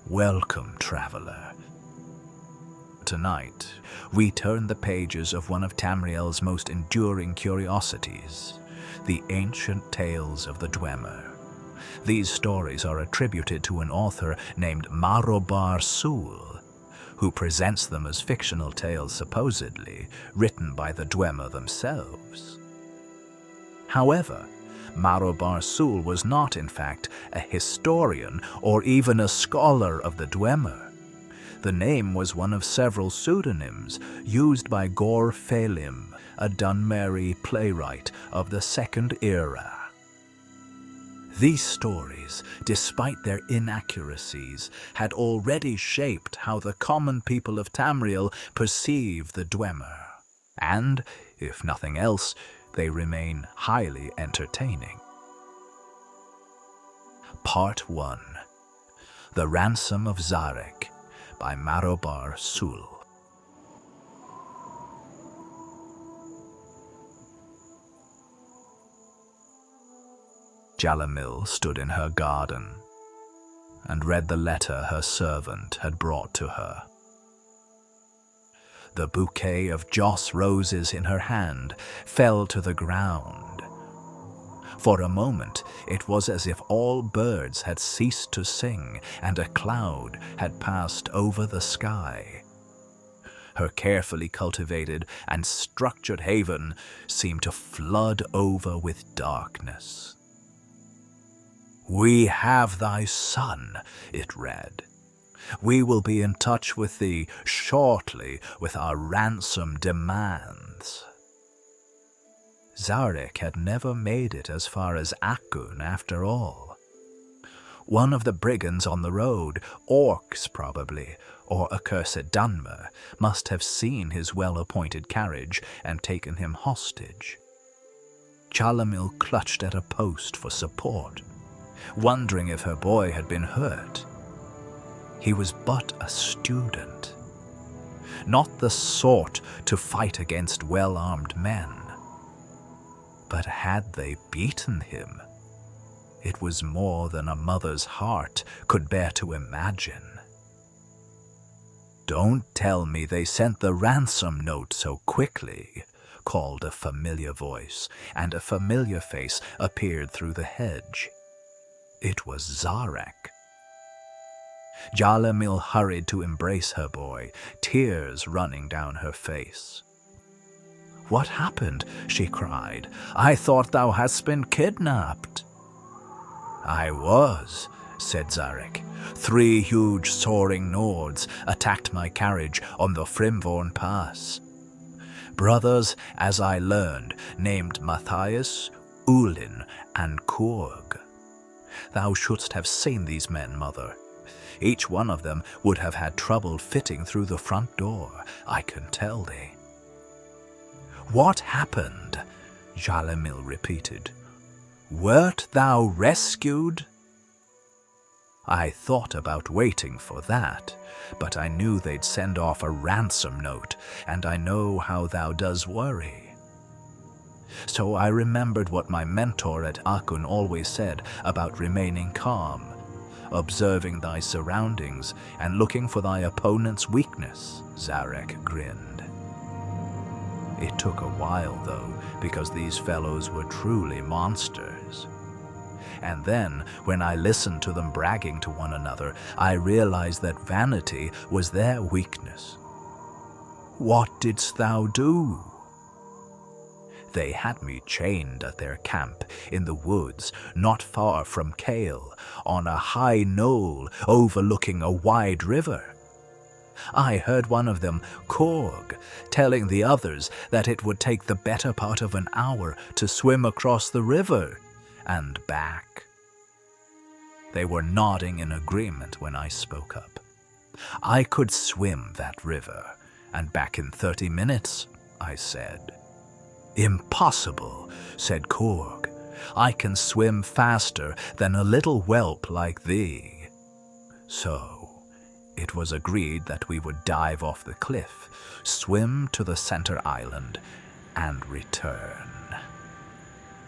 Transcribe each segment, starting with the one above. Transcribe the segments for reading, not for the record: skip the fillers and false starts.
Welcome, traveler. Tonight, we turn the pages of one of Tamriel's most enduring curiosities, the ancient tales of the Dwemer. These stories are attributed to an author named Marobar Sul, who presents them as fictional tales supposedly written by the Dwemer themselves. However, Marobar Sul was not, in fact, a historian or even a scholar of the Dwemer. The name was one of several pseudonyms used by Gor Phelim, a Dunmeri playwright of the Second Era. These stories, despite their inaccuracies, had already shaped how the common people of Tamriel perceive the Dwemer, and, if nothing else, they remain highly entertaining. Part 1. The Ransom of Zarek by Marobar Sul. Jalamil stood in her garden and read the letter her servant had brought to her. The bouquet of joss roses in her hand fell to the ground. For a moment, it was as if all birds had ceased to sing and a cloud had passed over the sky. Her carefully cultivated and structured haven seemed to flood over with darkness. "We have thy son," it read. "We will be in touch with thee shortly with our ransom demands." Zarek had never made it as far as Akun after all. One of the brigands on the road, orcs probably, or accursed Dwemer, must have seen his well-appointed carriage and taken him hostage. Jalamil clutched at a post for support, wondering if her boy had been hurt. He was but a student, not the sort to fight against well-armed men. But had they beaten him? It was more than a mother's heart could bear to imagine. "Don't tell me they sent the ransom note so quickly," called a familiar voice, and a familiar face appeared through the hedge. It was Zarek. Jalamil hurried to embrace her boy, tears running down her face. "What happened?" she cried. "I thought thou hadst been kidnapped." "I was," said Zarek. "3 huge soaring Nords attacked my carriage on the Frimvorn Pass. Brothers, as I learned, named Matthias, Ulin, and Kurg. Thou shouldst have seen these men, mother. Each one of them would have had trouble fitting through the front door, I can tell thee." "What happened?" Jalamil repeated. "Wert thou rescued?" "I thought about waiting for that, but I knew they'd send off a ransom note, and I know how thou does worry. So I remembered what my mentor at Akun always said about remaining calm, observing thy surroundings and looking for thy opponent's weakness," Zarek grinned. "It took a while, though, because these fellows were truly monsters. And then, when I listened to them bragging to one another, I realized that vanity was their weakness." "What didst thou do?" "They had me chained at their camp in the woods not far from Kale, on a high knoll overlooking a wide river. I heard one of them, Kurg, telling the others that it would take the better part of an hour to swim across the river and back. They were nodding in agreement when I spoke up. I could swim that river, and back in 30 minutes, I said. "Impossible," said Kurg. "I can swim faster than a little whelp like thee." So it was agreed that we would dive off the cliff, swim to the center island, and return.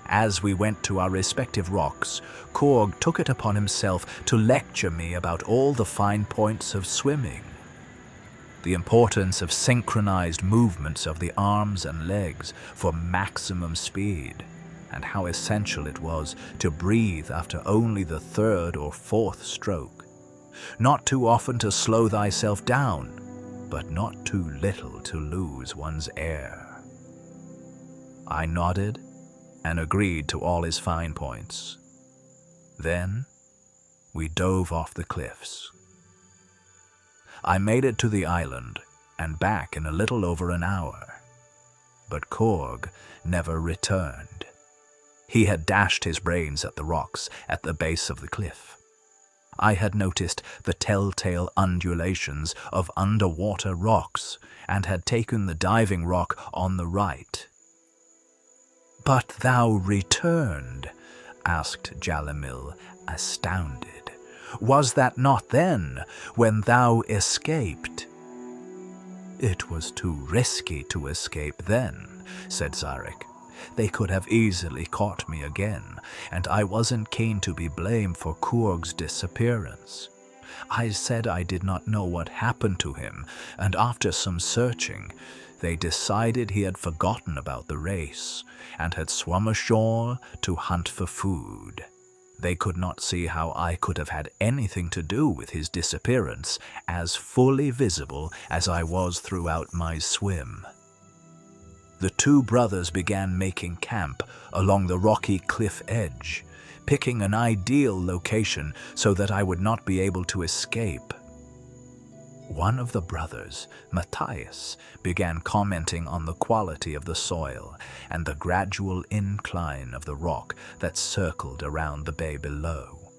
As we went to our respective rocks, Korg took it upon himself to lecture me about all the fine points of swimming. The importance of synchronized movements of the arms and legs for maximum speed, and how essential it was to breathe after only the third or fourth stroke. Not too often to slow thyself down, but not too little to lose one's air. I nodded and agreed to all his fine points. Then we dove off the cliffs. I made it to the island and back in a little over an hour, but Korg never returned. He had dashed his brains at the rocks at the base of the cliff. I had noticed the telltale undulations of underwater rocks and had taken the diving rock on the right. "But thou returned?" asked Jalamil, astounded. "Was that not then, when thou escaped?" "It was too risky to escape then," said Zarek. "They could have easily caught me again, and I wasn't keen to be blamed for Korg's disappearance. I said I did not know what happened to him, and after some searching, they decided he had forgotten about the race and had swum ashore to hunt for food. They could not see how I could have had anything to do with his disappearance, as fully visible as I was throughout my swim." The two brothers began making camp along the rocky cliff edge, picking an ideal location so that I would not be able to escape. One of the brothers, Matthias, began commenting on the quality of the soil and the gradual incline of the rock that circled around the bay below.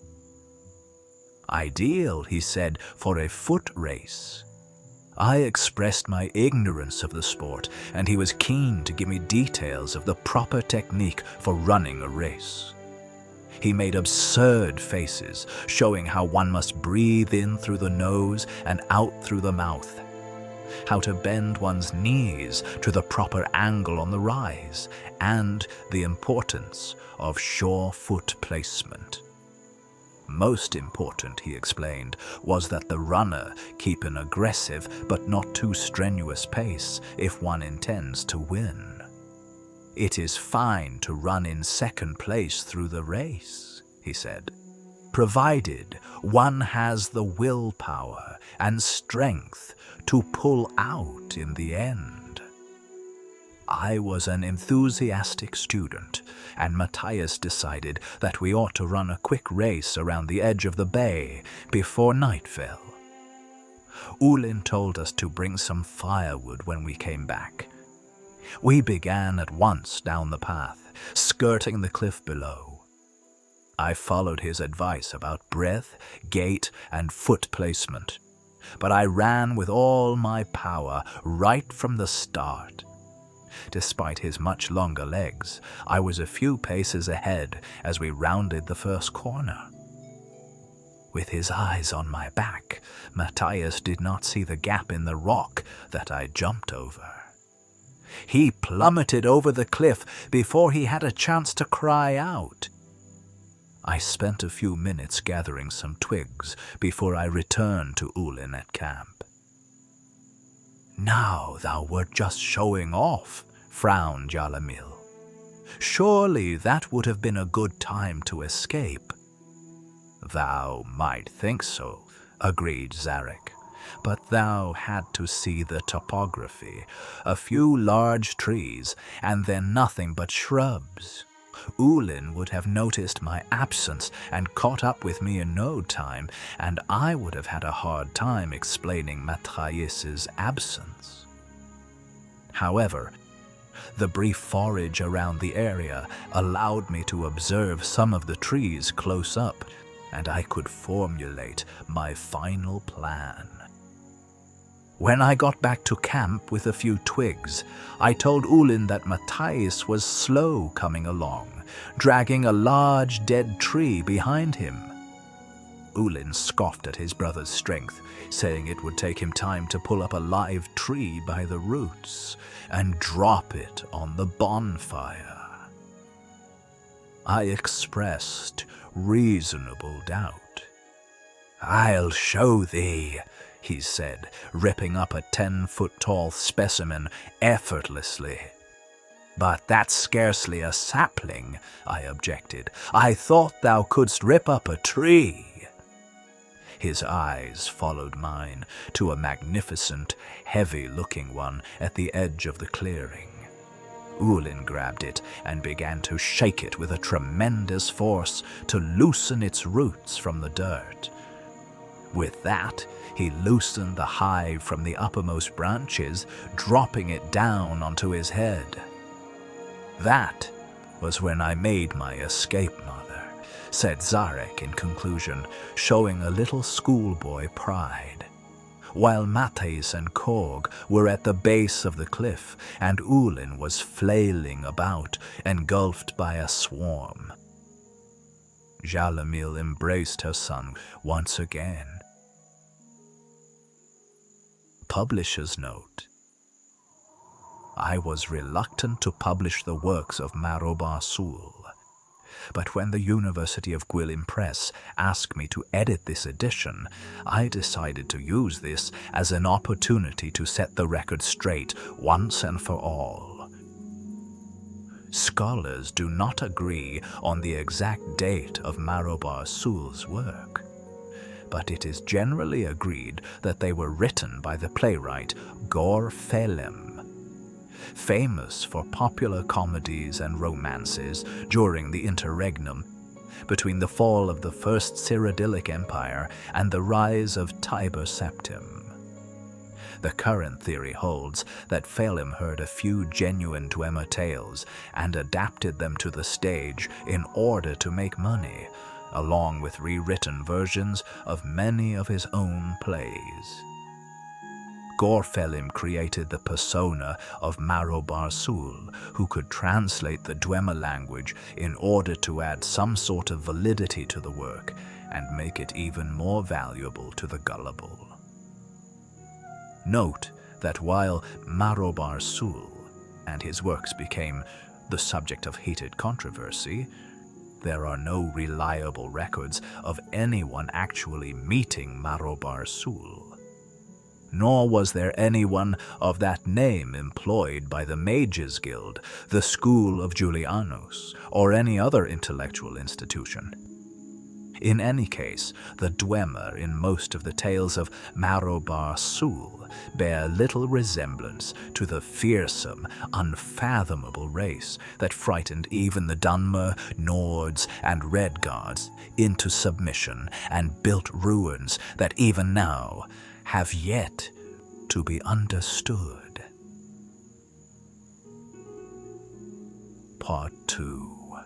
"Ideal," he said, "for a foot race." I expressed my ignorance of the sport, and he was keen to give me details of the proper technique for running a race. He made absurd faces, showing how one must breathe in through the nose and out through the mouth, how to bend one's knees to the proper angle on the rise, and the importance of sure foot placement. Most important, he explained, was that the runner keep an aggressive but not too strenuous pace if one intends to win. "It is fine to run in second place through the race," he said, "provided one has the willpower and strength to pull out in the end." I was an enthusiastic student, and Matthias decided that we ought to run a quick race around the edge of the bay before night fell. Ulin told us to bring some firewood when we came back. We began at once down the path, skirting the cliff below. I followed his advice about breath, gait, and foot placement, but I ran with all my power right from the start. Despite his much longer legs, I was a few paces ahead as we rounded the first corner. With his eyes on my back, Matthias did not see the gap in the rock that I jumped over. He plummeted over the cliff before he had a chance to cry out. I spent a few minutes gathering some twigs before I returned to Ulin at camp. "Now thou wert just showing off," frowned Jalamil. "Surely that would have been a good time to escape." "Thou might think so," agreed Zarek, "but thou had to see the topography, a few large trees, and then nothing but shrubs. Ulin would have noticed my absence and caught up with me in no time, and I would have had a hard time explaining Matthias's absence." However, the brief forage around the area allowed me to observe some of the trees close up, and I could formulate my final plan. When I got back to camp with a few twigs, I told Ulin that Matthias was slow coming along, dragging a large dead tree behind him. Ulin scoffed at his brother's strength, saying it would take him time to pull up a live tree by the roots and drop it on the bonfire. I expressed reasonable doubt. "I'll show thee," he said, ripping up a 10-foot-tall specimen effortlessly. "But that's scarcely a sapling," I objected. "I thought thou couldst rip up a tree." His eyes followed mine to a magnificent, heavy-looking one at the edge of the clearing. Ulin grabbed it and began to shake it with a tremendous force to loosen its roots from the dirt. With that, he loosened the hive from the uppermost branches, dropping it down onto his head. "That was when I made my escape, mother," said Zarek in conclusion, showing a little schoolboy pride. While Mathis and Korg were at the base of the cliff, and Ulin was flailing about, engulfed by a swarm. Jalamil embraced her son once again. Publisher's note. I was reluctant to publish the works of Marobar Sul, but when the University of Gwilym Press asked me to edit this edition, I decided to use this as an opportunity to set the record straight once and for all. Scholars do not agree on the exact date of Marobar Sul's work, but it is generally agreed that they were written by the playwright Gor Felem, famous for popular comedies and romances during the interregnum between the fall of the First Cyrodiilic Empire and the rise of Tiber Septim. The current theory holds that Felem heard a few genuine Dwemer tales and adapted them to the stage in order to make money, along with rewritten versions of many of his own plays. Gorfelim created the persona of Marobar Sul, who could translate the Dwemer language in order to add some sort of validity to the work and make it even more valuable to the gullible. Note that while Marobar Sul and his works became the subject of heated controversy, there are no reliable records of anyone actually meeting Marobar Sul. Nor was there anyone of that name employed by the Mages Guild, the School of Julianus, or any other intellectual institution. In any case, the Dwemer in most of the tales of Marobar Sul bear little resemblance to the fearsome, unfathomable race that frightened even the Dunmer, Nords, and Redguards into submission and built ruins that even now have yet to be understood. Part 2.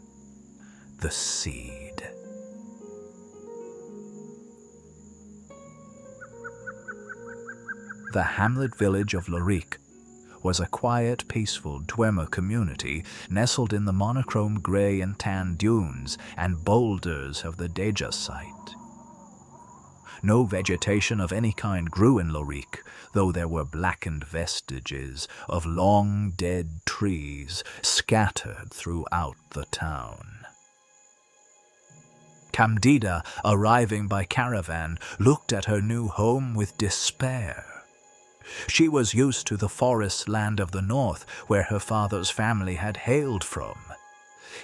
The Seed. The hamlet village of Lorik was a quiet, peaceful Dwemer community nestled in the monochrome gray and tan dunes and boulders of the Deja site. No vegetation of any kind grew in Lorik, though there were blackened vestiges of long dead trees scattered throughout the town. Camdida, arriving by caravan, looked at her new home with despair. She was used to the forest land of the north, where her father's family had hailed from.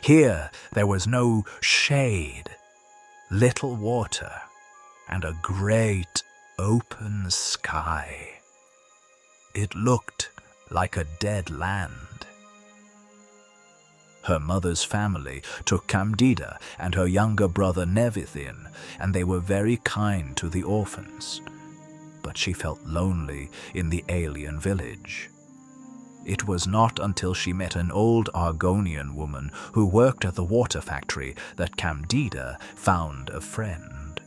Here there was no shade, little water, and a great open sky. It looked like a dead land. Her mother's family took Camdida and her younger brother Nevithin, and they were very kind to the orphans. But she felt lonely in the alien village. It was not until she met an old Argonian woman who worked at the water factory that Camdida found a friend.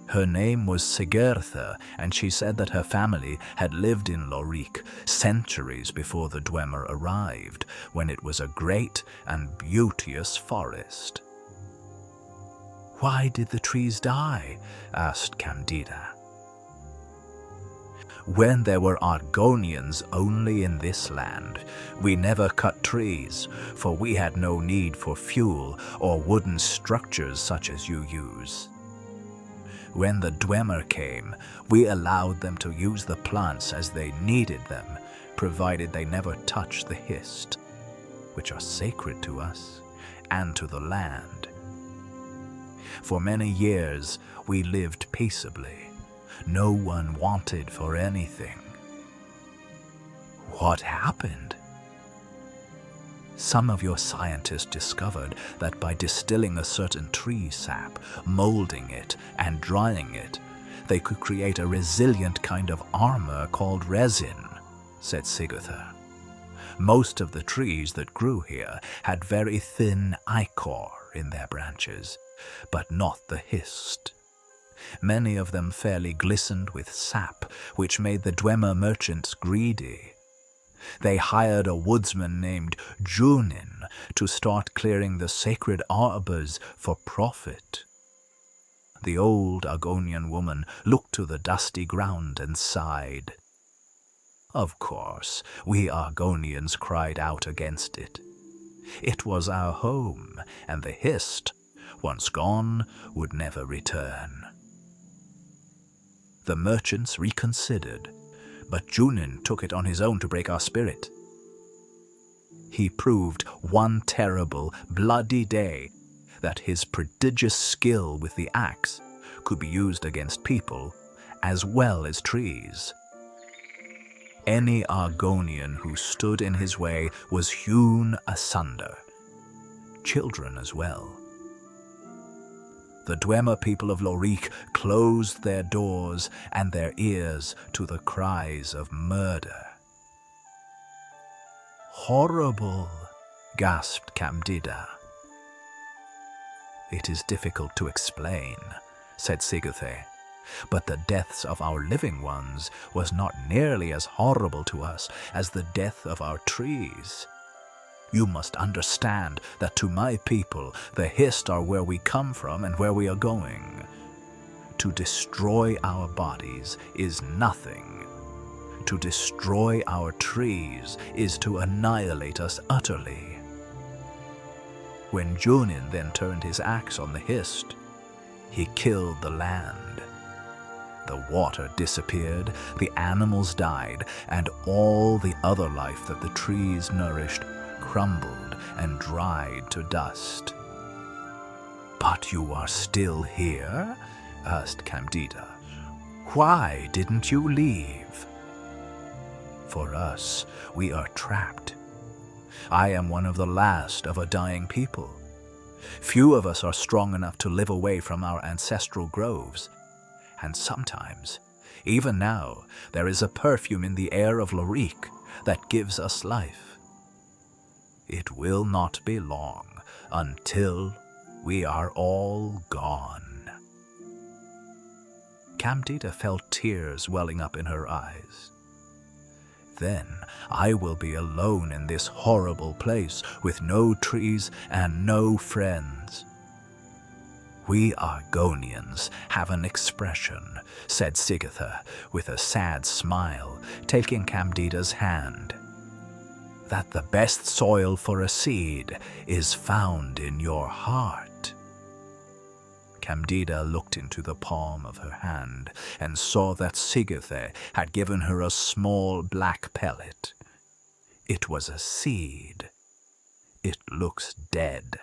Her name was Sigertha, and she said that her family had lived in Lorik centuries before the Dwemer arrived, when it was a great and beauteous forest. "Why did the trees die?" asked Camdida. When there were Argonians only in this land, we never cut trees, for we had no need for fuel or wooden structures such as you use. When the Dwemer came, we allowed them to use the plants as they needed them, provided they never touched the hist, which are sacred to us and to the land. For many years, we lived peaceably. No one wanted for anything. What happened? Some of your scientists discovered that by distilling a certain tree sap, molding it, and drying it, they could create a resilient kind of armor called resin, said Sigurður. Most of the trees that grew here had very thin ichor in their branches, but not the hist. Many of them fairly glistened with sap, which made the Dwemer merchants greedy. They hired a woodsman named Junin to start clearing the sacred arbors for profit. The old Argonian woman looked to the dusty ground and sighed. Of course, we Argonians cried out against it. It was our home, and the hist, once gone, would never return. The merchants reconsidered, but Junin took it on his own to break our spirit. He proved one terrible, bloody day that his prodigious skill with the axe could be used against people as well as trees. Any Argonian who stood in his way was hewn asunder, children as well. The Dwemer people of Lorik closed their doors and their ears to the cries of murder. Horrible, gasped Camdida. It is difficult to explain, said Sigurður, but the deaths of our living ones was not nearly as horrible to us as the death of our trees. You must understand that to my people, the hist are where we come from and where we are going. To destroy our bodies is nothing. To destroy our trees is to annihilate us utterly. When Junin then turned his axe on the hist, he killed the land. The water disappeared, the animals died, and all the other life that the trees nourished crumbled and dried to dust. But you are still here? Asked Camdida. Why didn't you leave? For us, we are trapped. I am one of the last of a dying people. Few of us are strong enough to live away from our ancestral groves. And sometimes, even now, there is a perfume in the air of Lorik that gives us life. It will not be long until we are all gone. Camdida felt tears welling up in her eyes. Then I will be alone in this horrible place with no trees and no friends. We Argonians have an expression, said Sigurður with a sad smile, taking Camdida's hand, that the best soil for a seed is found in your heart. Camdida looked into the palm of her hand and saw that Sigurður had given her a small black pellet. It was a seed. It looks dead.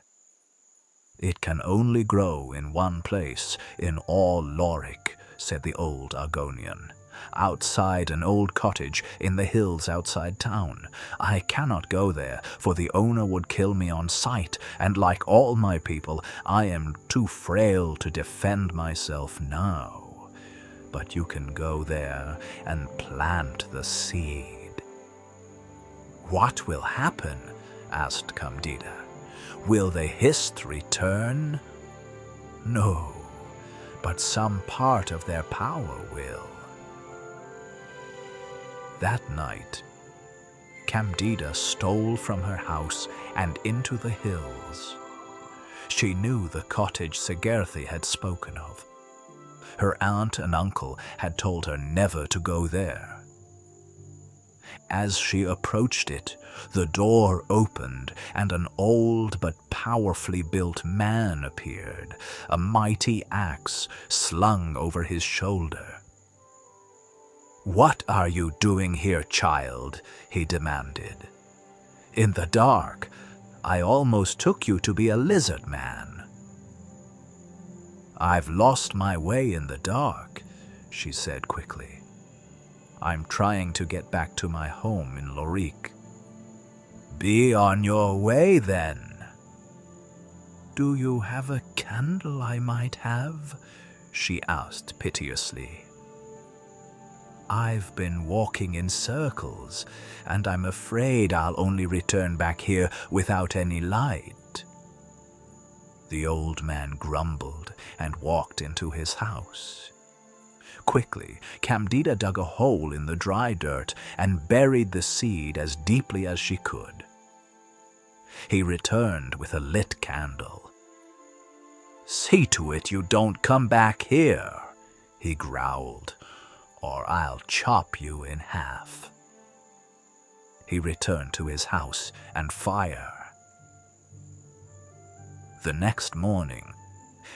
It can only grow in one place in all Lorik, said the old Argonian. Outside an old cottage in the hills outside town. I cannot go there, for the owner would kill me on sight, and like all my people, I am too frail to defend myself now. But you can go there and plant the seed. What will happen? Asked Camdida. Will the hist return? No, but some part of their power will. That night, Camdida stole from her house and into the hills. She knew the cottage Sigerthi had spoken of. Her aunt and uncle had told her never to go there. As she approached it, the door opened and an old but powerfully built man appeared, a mighty axe slung over his shoulder. "What are you doing here, child?" he demanded. "In the dark, I almost took you to be a lizard man." "I've lost my way in the dark," she said quickly. "I'm trying to get back to my home in Lorik." "Be on your way, then." "Do you have a candle I might have?" she asked piteously. "I've been walking in circles, and I'm afraid I'll only return back here without any light." The old man grumbled and walked into his house. Quickly, Candida dug a hole in the dry dirt and buried the seed as deeply as she could. He returned with a lit candle. "See to it you don't come back here," he growled, "or I'll chop you in half." He returned to his house and fire. The next morning,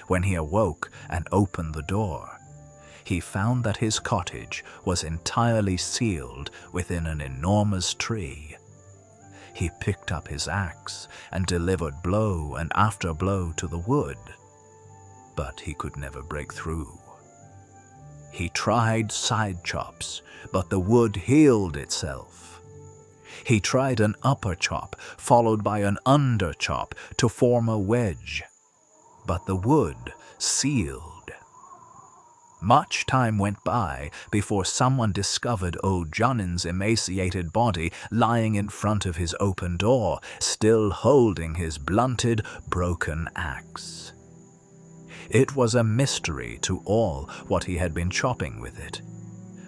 when he awoke and opened the door, he found that his cottage was entirely sealed within an enormous tree. He picked up his axe and delivered blow and after blow to the wood, but he could never break through. He tried side chops, but the wood healed itself. He tried an upper chop followed by an under chop to form a wedge, but the wood sealed. Much time went by before someone discovered old Jonin's emaciated body lying in front of his open door, still holding his blunted, broken axe. It was a mystery to all what he had been chopping with it,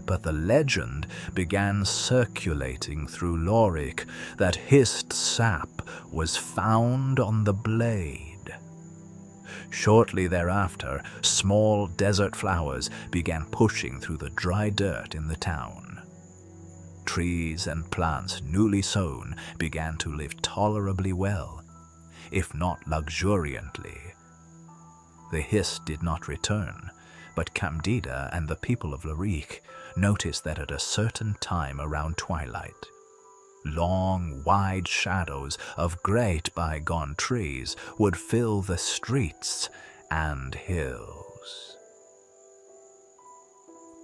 but the legend began circulating through Lorik that hissed sap was found on the blade. Shortly thereafter, small desert flowers began pushing through the dry dirt in the town. Trees and plants newly sown began to live tolerably well, if not luxuriantly. The hiss did not return, but Candida and the people of Lorik noticed that at a certain time around twilight, long, wide shadows of great bygone trees would fill the streets and hills.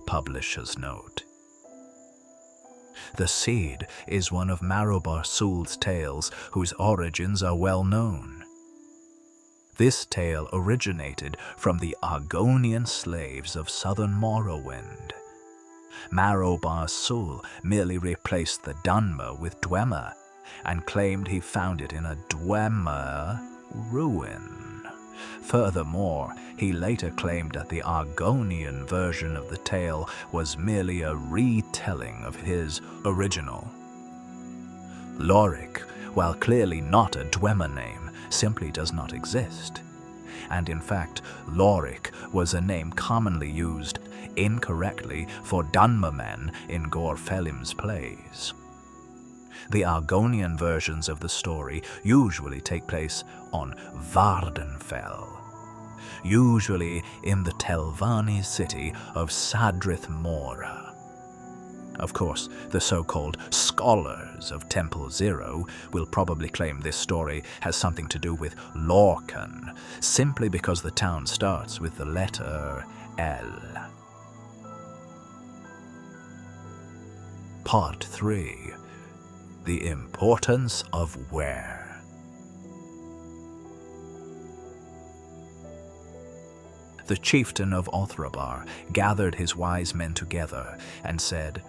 Publisher's note. The seed is one of Marobar Sul's tales whose origins are well known. This tale originated from the Argonian slaves of southern Morrowind. Marobar Sul merely replaced the Dwemer with Dwemer and claimed he found it in a Dwemer ruin. Furthermore, he later claimed that the Argonian version of the tale was merely a retelling of his original. Lorik, while clearly not a Dwemer name, simply does not exist. And in fact, Lorik was a name commonly used incorrectly for Dunmer men in Gorfelim's plays. The Argonian versions of the story usually take place on Vardenfell, usually in the Telvanni city of Sadrith Mora. Of course, the so-called scholars of Temple Zero will probably claim this story has something to do with Lorcan, simply because the town starts with the letter L. Part 3. The Importance of Where. The chieftain of Othrabar gathered his wise men together and said,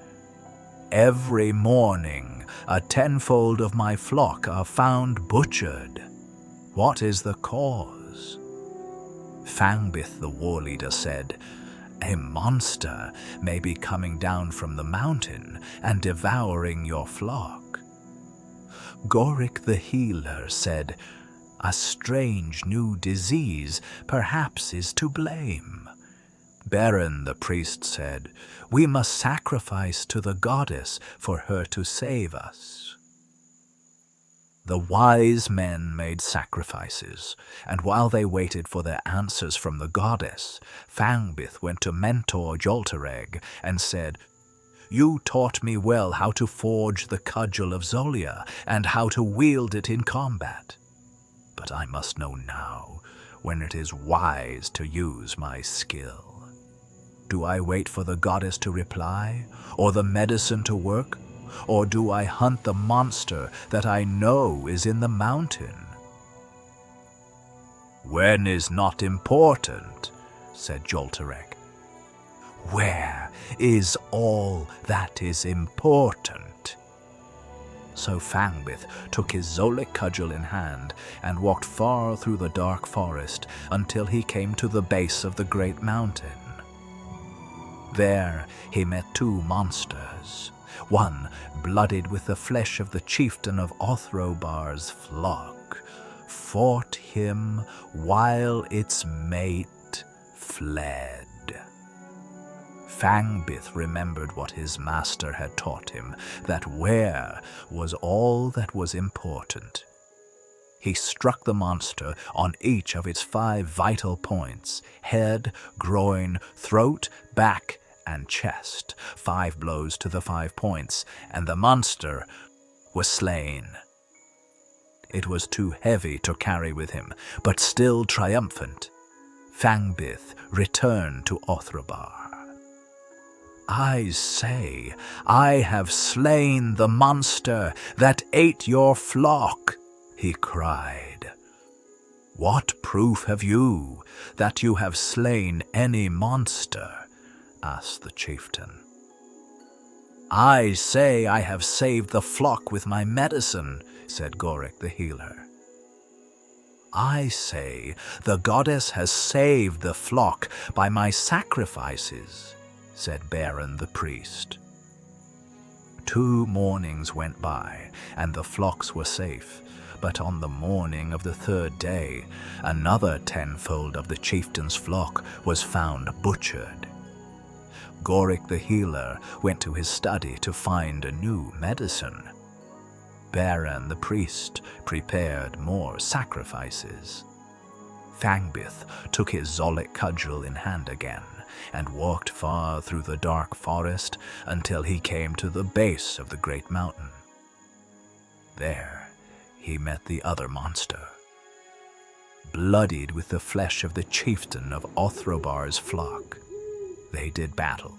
"Every morning a tenfold of my flock are found butchered. What is the cause?" Fangbith the war leader said, "A monster may be coming down from the mountain and devouring your flock." Gorik the healer said, "A strange new disease perhaps is to blame." Baron the priest said, "We must sacrifice to the goddess for her to save us." The wise men made sacrifices, and while they waited for their answers from the goddess, Fangbith went to mentor Joltereg and said, "You taught me well how to forge the cudgel of Zolia and how to wield it in combat. But I must know now when it is wise to use my skill. Do I wait for the goddess to reply, or the medicine to work? Or do I hunt the monster that I know is in the mountain?" "When is not important," said Joltereg. "Where is all that is important?" So Fangbith took his Zolic cudgel in hand and walked far through the dark forest until he came to the base of the great mountain. There he met two monsters. One, blooded with the flesh of the chieftain of Othrobar's flock, fought him while its mate fled. Fangbith remembered what his master had taught him, that where was all that was important. He struck the monster on each of its 5 vital points: head, groin, throat, back, and chest. 5 blows to the 5 points, and the monster was slain. It was too heavy to carry with him, but still triumphant, Fangbith returned to Othrobar. "I say, I have slain the monster that ate your flock," he cried. "What proof have you that you have slain any monster?" asked the chieftain. "I say I have saved the flock with my medicine," said Gorek the healer. "I say the goddess has saved the flock by my sacrifices," said Baron the priest. 2 mornings went by, and the flocks were safe, but on the morning of the 3rd day, another 10-fold of the chieftain's flock was found butchered. Gorek the healer went to his study to find a new medicine. Baron the priest prepared more sacrifices. Fangbith took his Zolic cudgel in hand again and walked far through the dark forest until he came to the base of the great mountain. There he met the other monster. Bloodied with the flesh of the chieftain of Othrobar's flock, they did battle.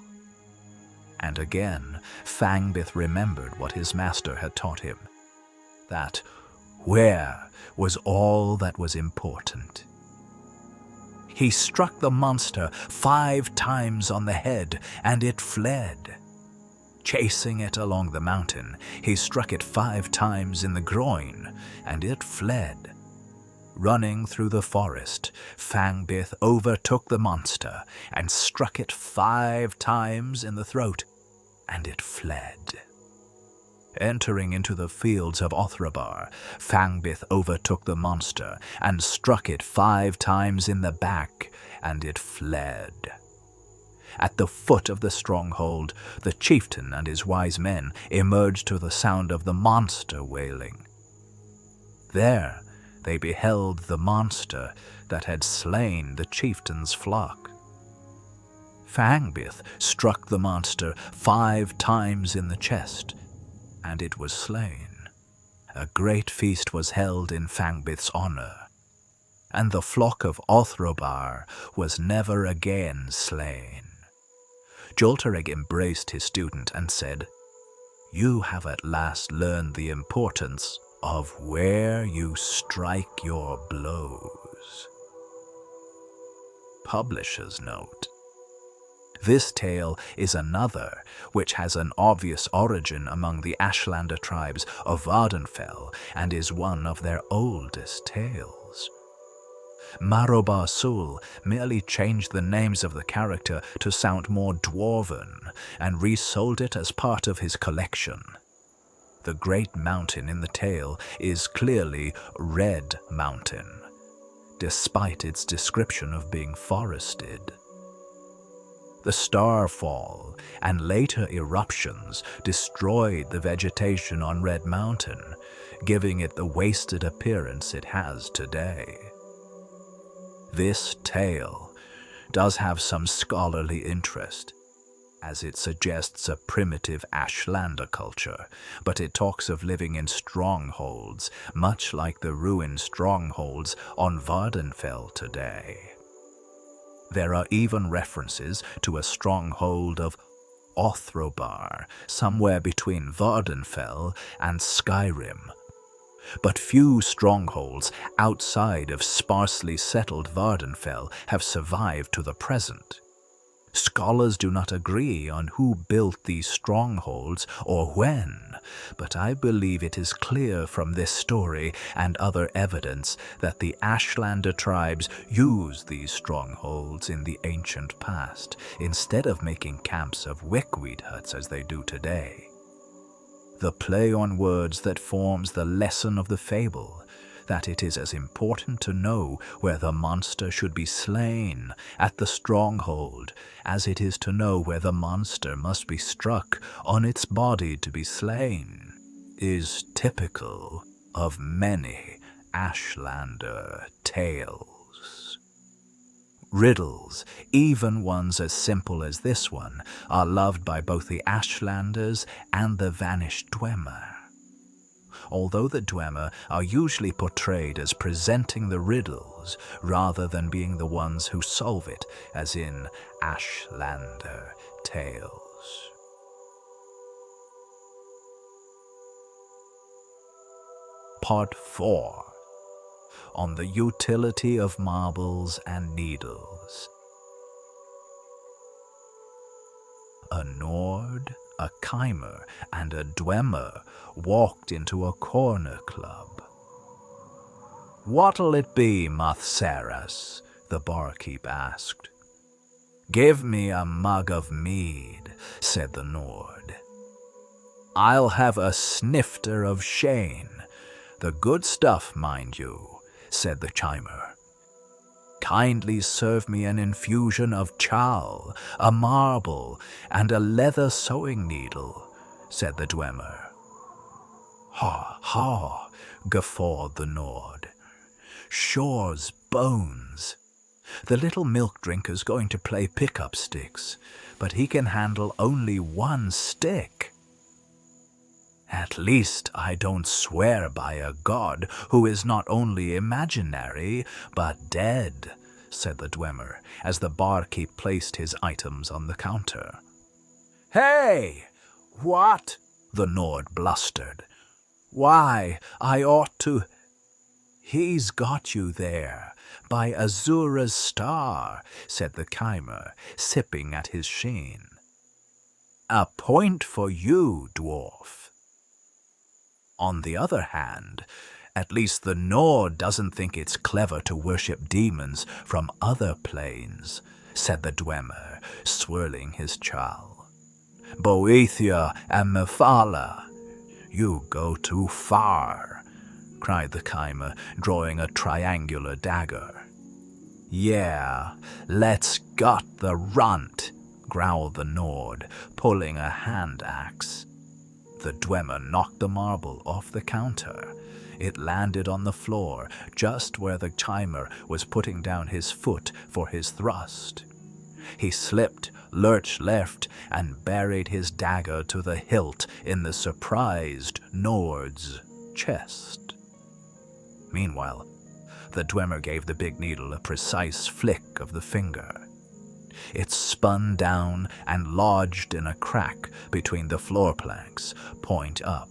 And again Fangbith remembered what his master had taught him, that where was all that was important. He struck the monster 5 times on the head, and it fled. Chasing it along the mountain, he struck it 5 times in the groin, and it fled. Running through the forest, Fangbith overtook the monster and struck it 5 times in the throat, and it fled. Entering into the fields of Othrobar, Fangbith overtook the monster and struck it 5 times in the back, and it fled. At the foot of the stronghold, the chieftain and his wise men emerged to the sound of the monster wailing. There they beheld the monster that had slain the chieftain's flock. Fangbith struck the monster 5 times in the chest, and it was slain. A great feast was held in Fangbith's honor, and the flock of Othrobar was never again slain. Joltereg embraced his student and said, "You have at last learned the importance of where you strike your blows." Publisher's note. This tale is another which has an obvious origin among the Ashlander tribes of Vardenfell and is one of their oldest tales. Marobar Sul merely changed the names of the character to sound more dwarven and resold it as part of his collection. The great mountain in the tale is clearly Red Mountain, despite its description of being forested. The starfall and later eruptions destroyed the vegetation on Red Mountain, giving it the wasted appearance it has today. This tale does have some scholarly interest, as it suggests a primitive Ashlander culture, but it talks of living in strongholds, much like the ruined strongholds on Vardenfell today. There are even references to a stronghold of Othrobar, somewhere between Vardenfell and Skyrim. But few strongholds outside of sparsely settled Vardenfell have survived to the present. Scholars do not agree on who built these strongholds or when, but I believe it is clear from this story and other evidence that the Ashlander tribes used these strongholds in the ancient past, instead of making camps of wickweed huts as they do today. The play on words that forms the lesson of the fable, that it is as important to know where the monster should be slain at the stronghold as it is to know where the monster must be struck on its body to be slain, is typical of many Ashlander tales. Riddles, even ones as simple as this one, are loved by both the Ashlanders and the vanished Dwemer. Although the Dwemer are usually portrayed as presenting the riddles rather than being the ones who solve it, as in Ashlander tales. Part 4. On the utility of marbles and needles. A Nord, a Chimer, and a Dwemer walked into a corner club. "What'll it be, Mathsaras?" the barkeep asked. "Give me a mug of mead," said the Nord. "I'll have a snifter of Shane. The good stuff, mind you," said the Chimer. "Kindly serve me an infusion of chal, a marble, and a leather sewing needle," said the Dwemer. "Ha, ha," guffawed the Nord. "Shore's bones. The little milk drinker's going to play pickup sticks, but he can handle only one stick." "At least I don't swear by a god who is not only imaginary, but dead," said the Dwemer, as the barkeep placed his items on the counter. "Hey! What?" the Nord blustered. "Why, I ought to—" "He's got you there, by Azura's star," said the Chimer, sipping at his sheen. "A point for you, dwarf." On the other hand, at least the Nord doesn't think it's clever to worship demons from other planes, said the Dwemer, swirling his chal. "Boethia and Mephala, you go too far," cried the Chimer, drawing a triangular dagger. "Yeah, let's gut the runt," growled the Nord, pulling a hand axe. The Dwemer knocked the marble off the counter. It landed on the floor, just where the Chimer was putting down his foot for his thrust. He slipped, lurched left, and buried his dagger to the hilt in the surprised Nord's chest. Meanwhile, the Dwemer gave the big needle a precise flick of the finger. It spun down and lodged in a crack between the floor planks, point up.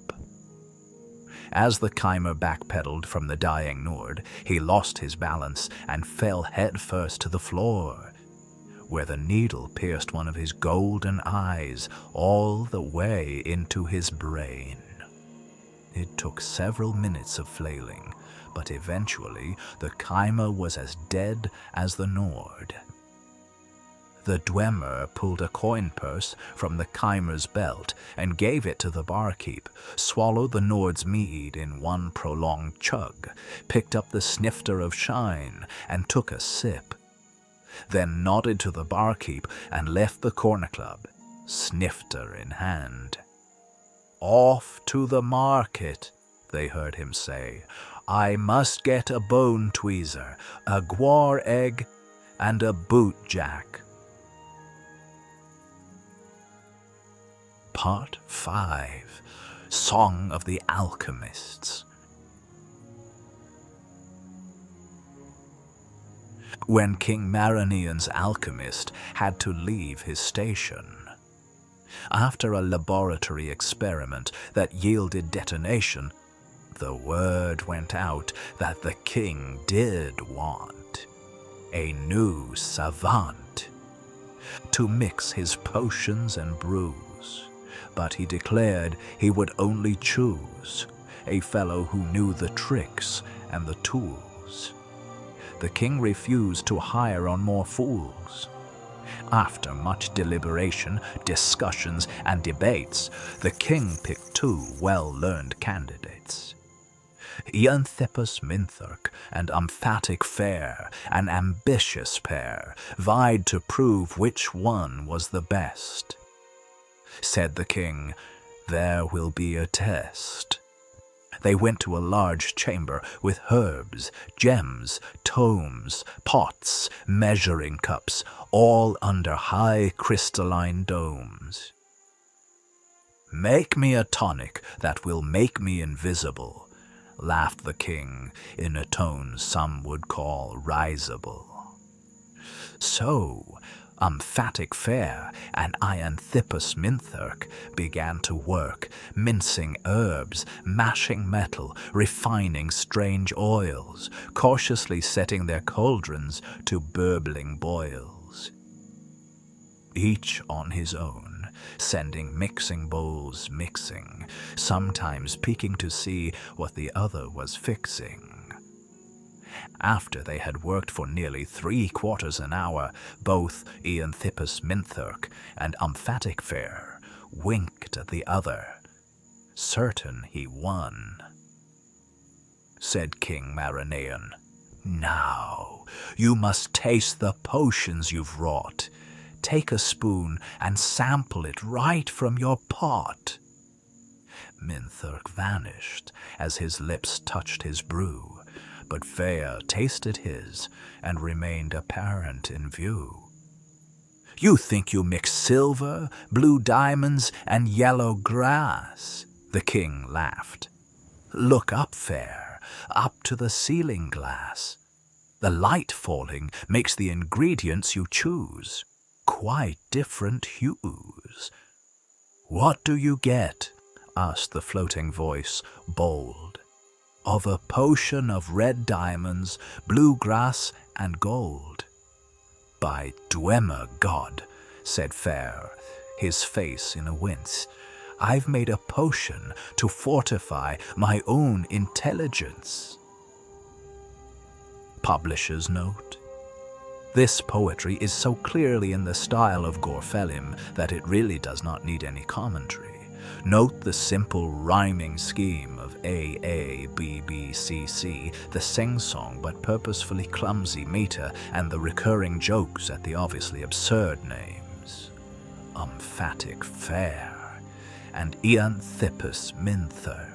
As the Chimer backpedaled from the dying Nord, he lost his balance and fell headfirst to the floor, where the needle pierced one of his golden eyes all the way into his brain. It took several minutes of flailing, but eventually the Chimer was as dead as the Nord. The Dwemer pulled a coin purse from the Chimer's belt and gave it to the barkeep, swallowed the Nord's mead in one prolonged chug, picked up the snifter of shine, and took a sip. then nodded to the barkeep and left the corner club, snifter in hand. "Off to the market," they heard him say. "I must get a bone tweezer, a guar egg, and a boot jack." Part 5. Song of the Alchemists. When King Maronian's alchemist had to leave his station, after a laboratory experiment that yielded detonation, the word went out that the king did want a new savant to mix his potions and brews, but he declared he would only choose a fellow who knew the tricks and the tools. The king refused to hire on more fools. After much deliberation, discussions, and debates, the king picked 2 well-learned candidates. Eanthipus Minthurk and Emphatic Fair, an ambitious pair, vied to prove which one was the best. Said the king, "There will be a test." They went to a large chamber with herbs, gems, tomes, pots, measuring cups, all under high crystalline domes. "Make me a tonic that will make me invisible," laughed the king in a tone some would call risible. So Emphatic Fair and Eanthipus Minthurk began to work, mincing herbs, mashing metal, refining strange oils, cautiously setting their cauldrons to burbling boils. Each on his own, sending mixing bowls mixing, sometimes peeking to see what the other was fixing. After they had worked for nearly 3/4 an hour, both Eanthipus Minthurk and Emphatic Fair winked at the other, certain he won. Said King Maronian, "Now you must taste the potions you've wrought. Take a spoon and sample it right from your pot." Minthurk vanished as his lips touched his brew, but Fair tasted his and remained apparent in view. "You think you mix silver, blue diamonds, and yellow grass?" the king laughed. "Look up, Fair, up to the ceiling glass. The light falling makes the ingredients you choose quite different hues." "What do you get?" asked the floating voice, bold. "Of a potion of red diamonds, blue grass, and gold." "By Dwemer God," said Fair, his face in a wince, "I've made a potion to fortify my own intelligence." Publisher's note: this poetry is so clearly in the style of Gorfelim that it really does not need any commentary. Note the simple rhyming scheme of AABBCC, the sing-song but purposefully clumsy meter, and the recurring jokes at the obviously absurd names. Emphatic Fair and Eanthipus Minthurk.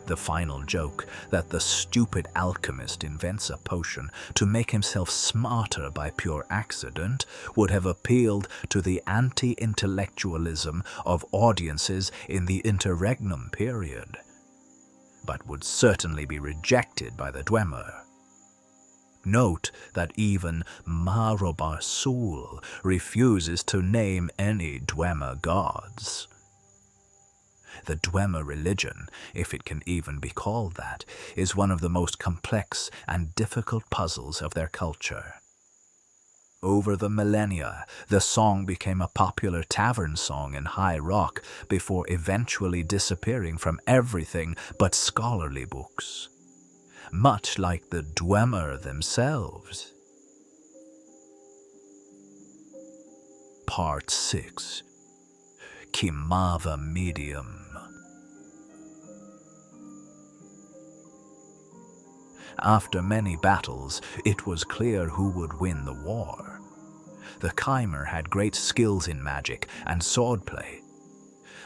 The final joke that the stupid alchemist invents a potion to make himself smarter by pure accident would have appealed to the anti-intellectualism of audiences in the interregnum period, but would certainly be rejected by the Dwemer. Note that even Marobar Sul refuses to name any Dwemer gods. The Dwemer religion, if it can even be called that, is one of the most complex and difficult puzzles of their culture. Over the millennia, the song became a popular tavern song in High Rock before eventually disappearing from everything but scholarly books, much like the Dwemer themselves. Part 6. Chimarvamidium. after many battles, it was clear who would win the war. The Chimer had great skills in magic and swordplay,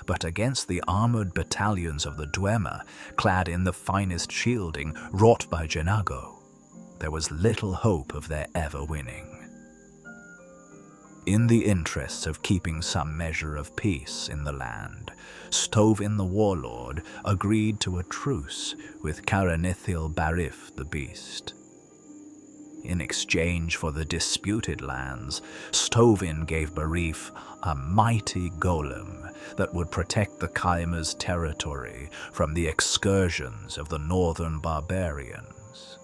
but against the armored battalions of the Dwemer, clad in the finest shielding wrought by Genago, there was little hope of their ever winning. In the interests of keeping some measure of peace in the land, Stovin the warlord agreed to a truce with Caranithil Barif the beast. In exchange for the disputed lands, Stovin gave Barif a mighty golem that would protect the Chimer's territory from the excursions of the northern barbarians.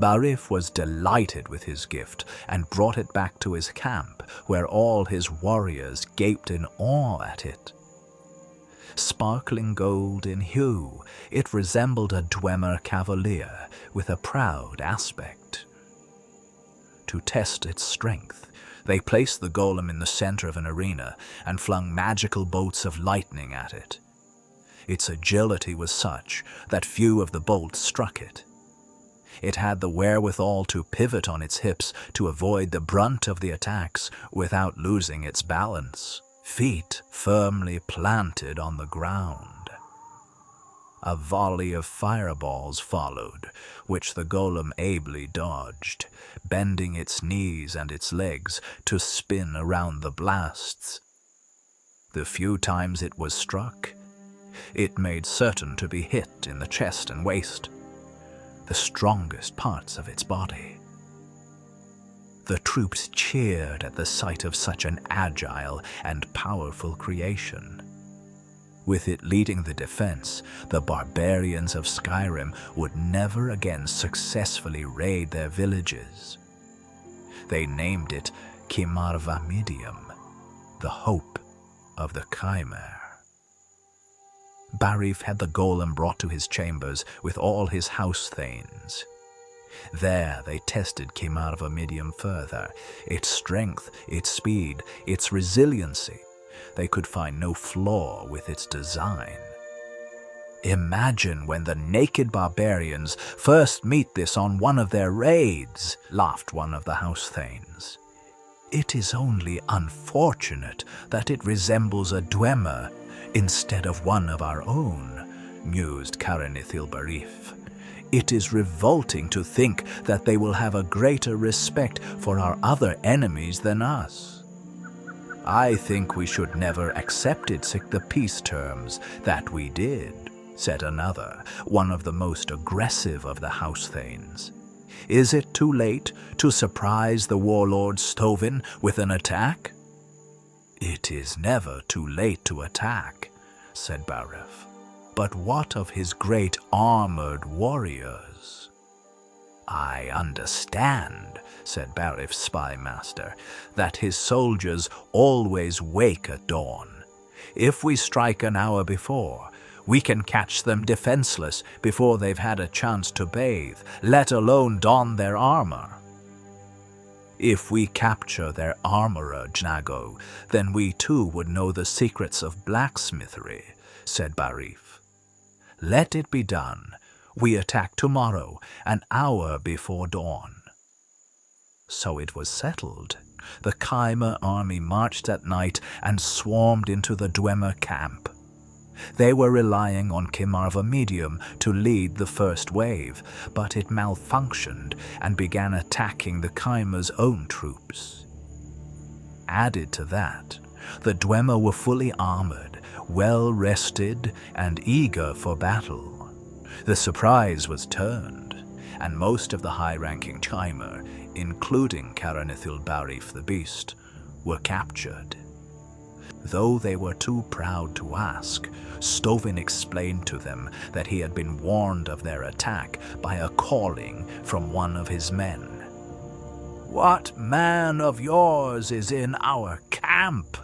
Barif was delighted with his gift and brought it back to his camp, where all his warriors gaped in awe at it. Sparkling gold in hue, it resembled a Dwemer cavalier with a proud aspect. To test its strength, they placed the golem in the center of an arena and flung magical bolts of lightning at it. Its agility was such that few of the bolts struck it. It had the wherewithal to pivot on its hips to avoid the brunt of the attacks without losing its balance, feet firmly planted on the ground. A volley of fireballs followed, which the golem ably dodged, bending its knees and its legs to spin around the blasts. The few times it was struck, it made certain to be hit in the chest and waist, the strongest parts of its body. The troops cheered at the sight of such an agile and powerful creation. With it leading the defense, the barbarians of Skyrim would never again successfully raid their villages. They named it Chimarvamidium, the hope of the Chimer. Barif had the golem brought to his chambers with all his house thanes. There they tested Chimarvamidium further, its strength, its speed, its resiliency. They could find no flaw with its design. Imagine when the naked barbarians first meet this on one of their raids, laughed one of the house thanes. It is only unfortunate that it resembles a Dwemer instead of one of our own, mused Caranithil Barif. It is revolting to think that they will have a greater respect for our other enemies than us. I think we should never accept the peace terms that we did, said another, one of the most aggressive of the house thanes. Is it too late to surprise the warlord Stovin with an attack? It is never too late to attack, said Barif. But what of his great armored warriors? I understand, said Barif's spy master, that his soldiers always wake at dawn. If we strike an hour before, we can catch them defenseless before they've had a chance to bathe, let alone don their armor. If we capture their armorer, Jnago, then we too would know the secrets of blacksmithery, said Barif. Let it be done. We attack tomorrow, an hour before dawn. So it was settled. The Chimer army marched at night and swarmed into the Dwemer camp. They were relying on Chimarvamidium to lead the first wave, but it malfunctioned and began attacking the Chimer's own troops. Added to that, the Dwemer were fully armored, well-rested, and eager for battle. The surprise was turned, and most of the high-ranking Chimer, including Caranithil Barif the Beast, were captured. Though they were too proud to ask, Stovin explained to them that he had been warned of their attack by a calling from one of his men. "What man of yours is in our camp?"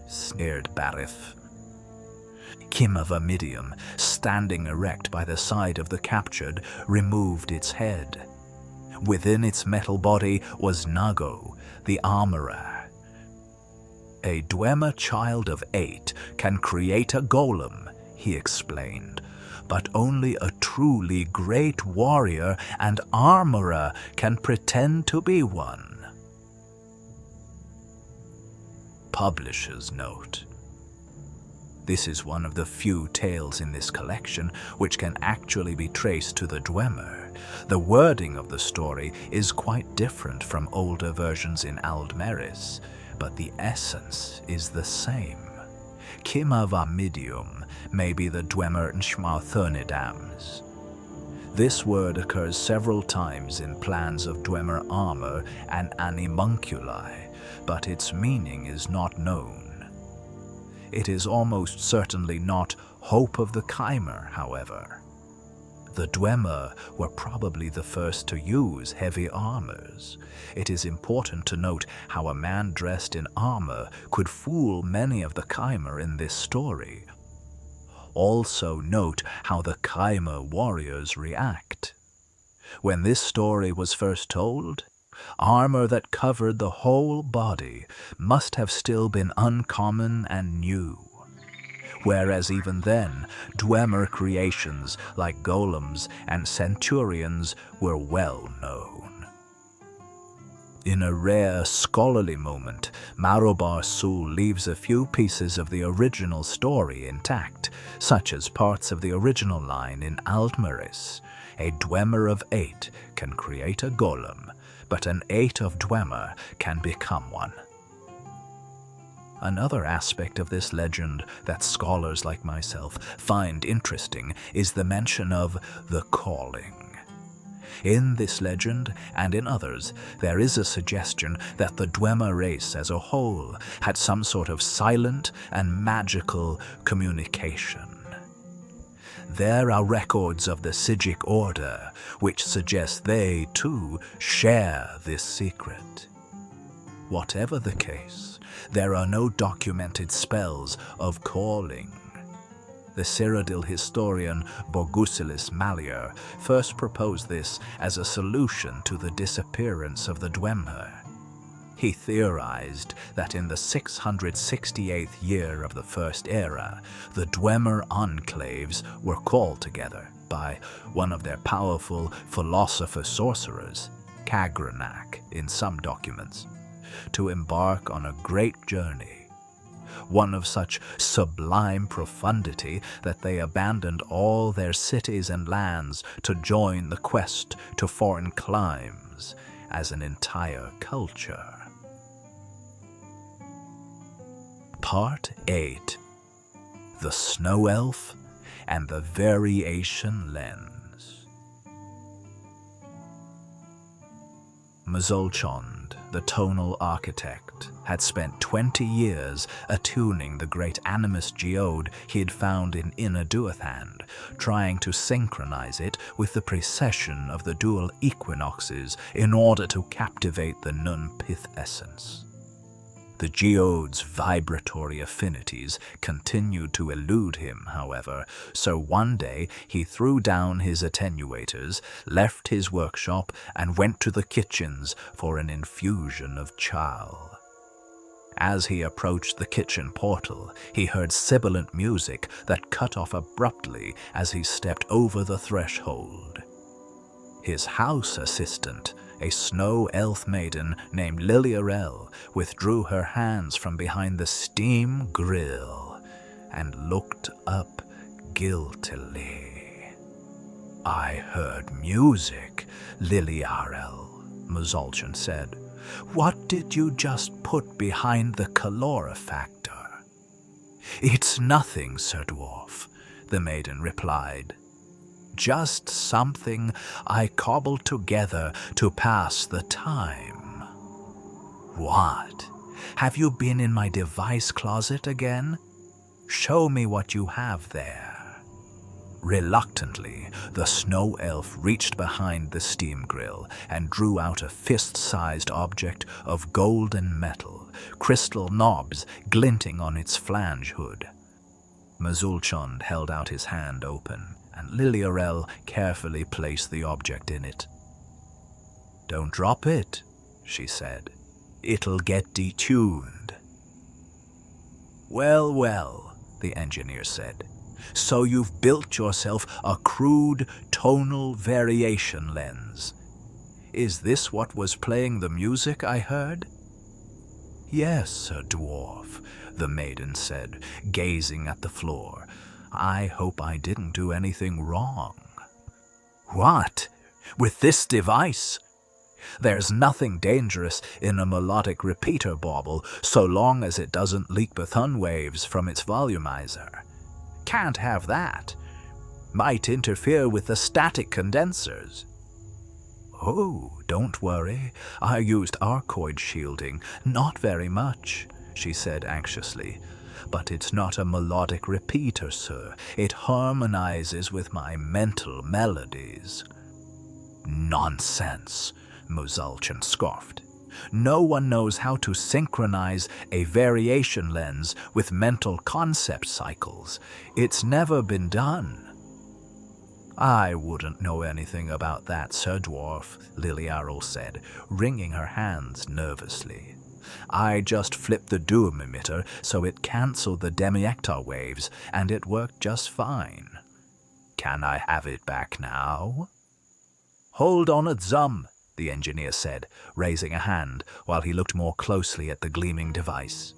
sneered Barif. Chimarvamidium, standing erect by the side of the captured, removed its head. Within its metal body was Nago, the armorer. "A Dwemer child of 8 can create a golem," he explained, but only a truly great warrior and armorer can pretend to be one. Publisher's note. This is one of the few tales in this collection which can actually be traced to the Dwemer. The wording of the story is quite different from older versions in Aldmeris, but the essence is the same. Chimarvamidium may be the Dwemer and Chimarvamidiums. This word occurs several times in plans of Dwemer armor and animunculi, but its meaning is not known. It is almost certainly not Hope of the Chimer, however. The Dwemer were probably the first to use heavy armors. It is important to note how a man dressed in armor could fool many of the Chimer in this story. Also note how the Chimer warriors react. When this story was first told, armor that covered the whole body must have still been uncommon and new. Whereas even then, Dwemer creations like golems and centurions were well known. In a rare scholarly moment, Marobar Sul leaves a few pieces of the original story intact, such as parts of the original line in Aldmeris. A Dwemer of 8 can create a golem, but an 8 of Dwemer can become one. Another aspect of this legend that scholars like myself find interesting is the mention of the calling. In this legend, and in others, there is a suggestion that the Dwemer race as a whole had some sort of silent and magical communication. There are records of the Psijic order, which suggest they, too, share this secret. Whatever the case, there are no documented spells of calling. The Cyrodiil historian Borgusilis Mallier first proposed this as a solution to the disappearance of the Dwemer. He theorized that in the 668th year of the First Era, the Dwemer enclaves were called together by one of their powerful philosopher-sorcerers, Kagranak in some documents, to embark on a great journey, one of such sublime profundity that they abandoned all their cities and lands to join the quest to foreign climes as an entire culture. Part 8. The Snow Elf and the Variation Lens. Mzolchond, the tonal architect, had spent 20 years attuning the great animist geode he had found in Inner Duathand, trying to synchronize it with the precession of the dual equinoxes in order to captivate the Nun-Pith essence. The geode's vibratory affinities continued to elude him, however, so one day he threw down his attenuators, left his workshop, and went to the kitchens for an infusion of chal. As he approached the kitchen portal, he heard sibilant music that cut off abruptly as he stepped over the threshold. His house assistant, a snow elf maiden named Liliarel, withdrew her hands from behind the steam grill and looked up guiltily. "I heard music, Liliarel," Mzolchond said. "What did you just put behind the calorifactor?" "It's nothing, Sir Dwarf," the maiden replied. "Just something I cobbled together to pass the time." "What? Have you been in my device closet again? Show me what you have there." Reluctantly, the snow elf reached behind the steam grill and drew out a fist-sized object of golden metal, crystal knobs glinting on its flange hood. Mzolchond held out his hand open, and Liliarel carefully placed the object in it. "Don't drop it," she said. "It'll get detuned." "Well, well," the engineer said. So you've built yourself a crude tonal variation lens. Is this what was playing the music I heard? Yes, Sir Dwarf, the maiden said, gazing at the floor. I hope I didn't do anything wrong. What? With this device? There's nothing dangerous in a melodic repeater bauble so long as it doesn't leak Bethune waves from its volumizer. Can't have that. Might interfere with the static condensers. Oh, don't worry. I used arcoid shielding. Not very much, she said anxiously. But it's not a melodic repeater, sir. It harmonizes with my mental melodies. Nonsense, Muzalchan scoffed. No one knows how to synchronize a variation lens with mental concept cycles. It's never been done. I wouldn't know anything about that, Sir Dwarf, Liliarol said, wringing her hands nervously. I just flipped the doom emitter so it cancelled the demi-ectar waves, and it worked just fine. Can I have it back now? Hold on a zum, the engineer said, raising a hand while he looked more closely at the gleaming device.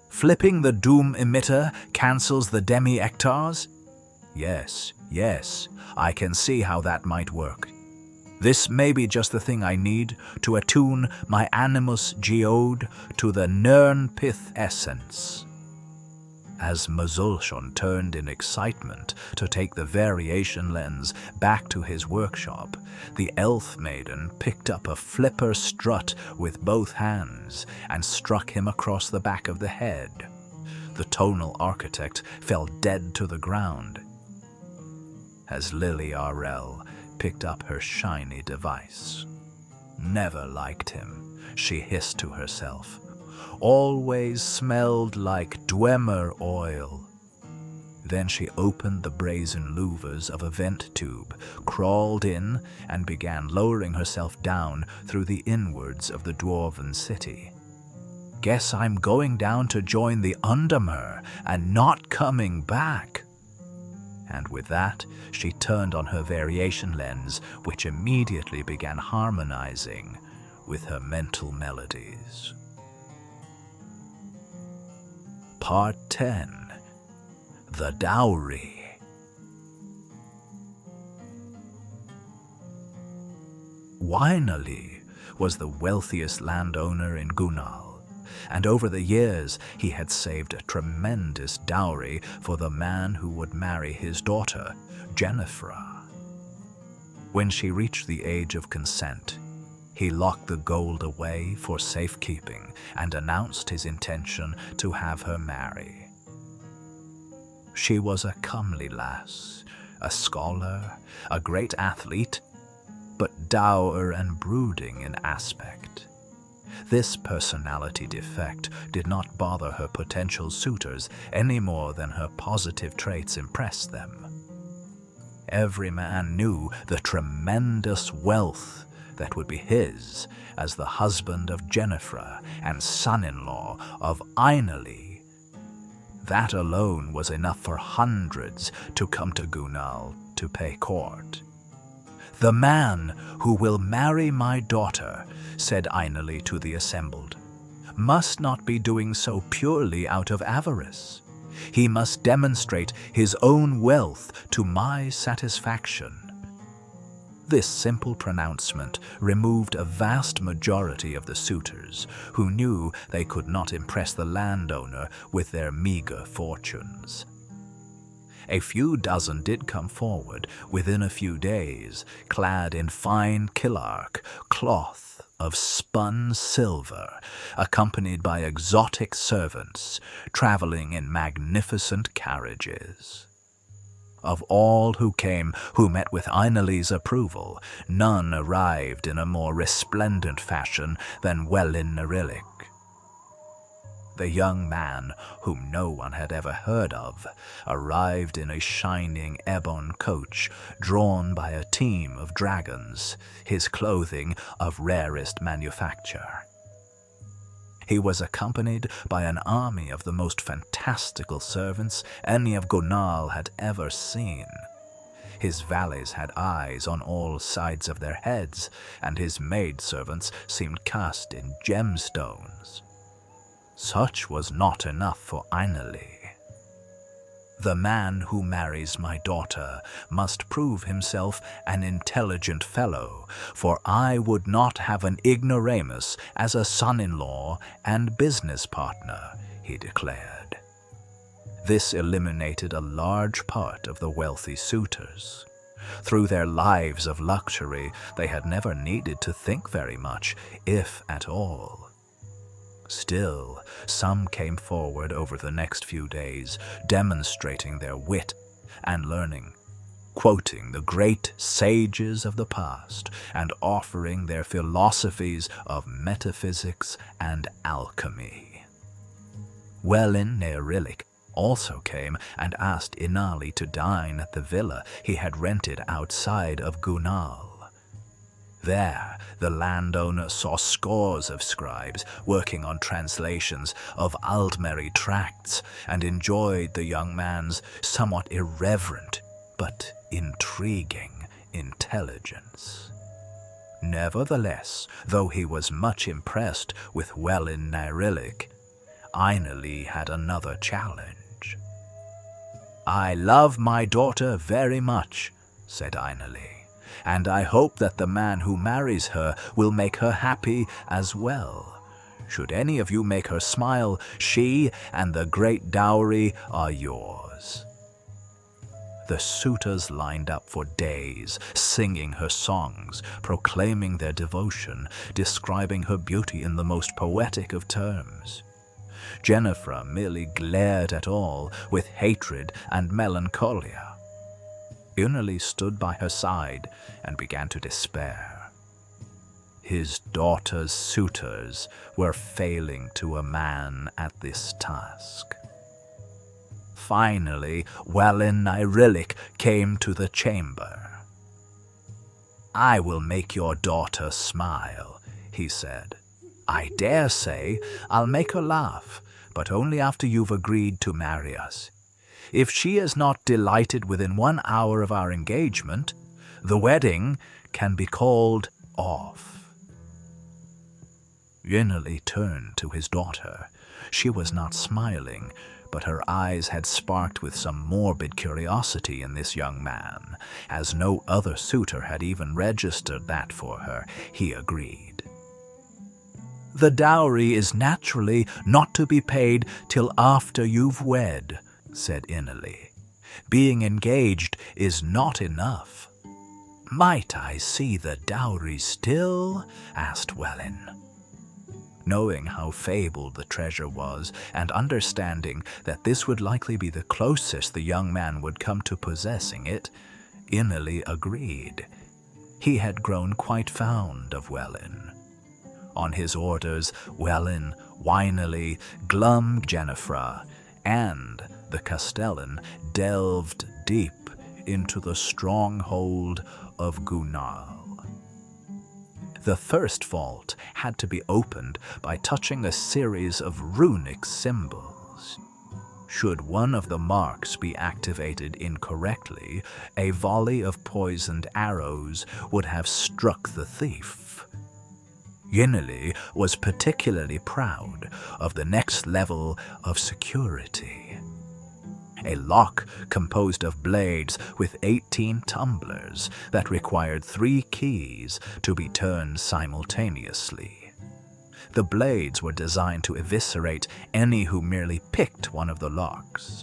Flipping the doom emitter cancels the demi-ectars? Yes, I can see how that might work. This may be just the thing I need to attune my animus geode to the Nirnpith essence. As Muzalchan turned in excitement to take the variation lens back to his workshop, the elf maiden picked up a flipper strut with both hands and struck him across the back of the head. The tonal architect fell dead to the ground as Liliarel picked up her shiny device. Never liked him, she hissed to herself. Always smelled like Dwemer oil. Then she opened the brazen louvers of a vent tube, crawled in, and began lowering herself down through the inwards of the dwarven city. Guess I'm going down to join the Undermer and not coming back. And with that, she turned on her variation lens, which immediately began harmonizing with her mental melodies. Part 10. The Dowry. Wynali was the wealthiest landowner in Gunal, and over the years he had saved a tremendous dowry for the man who would marry his daughter, Jennifer. When she reached the age of consent, he locked the gold away for safekeeping and announced his intention to have her marry. She was a comely lass, a scholar, a great athlete, but dour and brooding in aspect. This personality defect did not bother her potential suitors any more than her positive traits impressed them. Every man knew the tremendous wealth that would be his as the husband of Jennifer and son-in-law of Ainali. That alone was enough for hundreds to come to Gunal to pay court. The man who will marry my daughter, said Ainali to the assembled, must not be doing so purely out of avarice. He must demonstrate his own wealth to my satisfaction. This simple pronouncement removed a vast majority of the suitors who knew they could not impress the landowner with their meager fortunes. A few dozen did come forward within a few days, clad in fine killark cloth of spun silver, accompanied by exotic servants, traveling in magnificent carriages. Of all who came who met with Ainali's approval, none arrived in a more resplendent fashion than Welyn Nerillic. The young man, whom no one had ever heard of, arrived in a shining ebon coach drawn by a team of dragons, his clothing of rarest manufacture. He was accompanied by an army of the most fantastical servants any of Gunal had ever seen. His valets had eyes on all sides of their heads, and his maidservants seemed cast in gemstones. Such was not enough for Ainali. The man who marries my daughter must prove himself an intelligent fellow, for I would not have an ignoramus as a son-in-law and business partner, he declared. This eliminated a large part of the wealthy suitors. Through their lives of luxury, they had never needed to think very much, if at all. Still, some came forward over the next few days, demonstrating their wit and learning, quoting the great sages of the past and offering their philosophies of metaphysics and alchemy. Welyn Neirilik also came and asked Inali to dine at the villa he had rented outside of Gunal. There, the landowner saw scores of scribes working on translations of Aldmeri tracts and enjoyed the young man's somewhat irreverent but intriguing intelligence. Nevertheless, though he was much impressed with Welyn Neirilik, Ainali had another challenge. "I love my daughter very much," said Ainali, "and I hope that the man who marries her will make her happy as well. Should any of you make her smile, she and the great dowry are yours." The suitors lined up for days, singing her songs, proclaiming their devotion, describing her beauty in the most poetic of terms. Jennifer merely glared at all with hatred and melancholia. Unali stood by her side and began to despair. His daughter's suitors were failing to a man at this task. Finally, Welyn Neirilik came to the chamber. "I will make your daughter smile," he said. "I dare say I'll make her laugh, but only after you've agreed to marry us. If she is not delighted within 1 hour of our engagement, the wedding can be called off." Unali turned to his daughter. She was not smiling, but her eyes had sparked with some morbid curiosity in this young man. As no other suitor had even registered that for her, he agreed. "The dowry is naturally not to be paid till after you've wed," said Inali. "Being engaged is not enough." "Might I see the dowry still?" asked Welyn. Knowing how fabled the treasure was, and understanding that this would likely be the closest the young man would come to possessing it, Inali agreed. He had grown quite fond of Welyn. On his orders, Welyn, Winally, Glum Jennifer, and the Castellan delved deep into the stronghold of Gunal. The first vault had to be opened by touching a series of runic symbols. Should one of the marks be activated incorrectly, a volley of poisoned arrows would have struck the thief. Yinali was particularly proud of the next level of security. A lock composed of blades with 18 tumblers that required 3 keys to be turned simultaneously. The blades were designed to eviscerate any who merely picked one of the locks.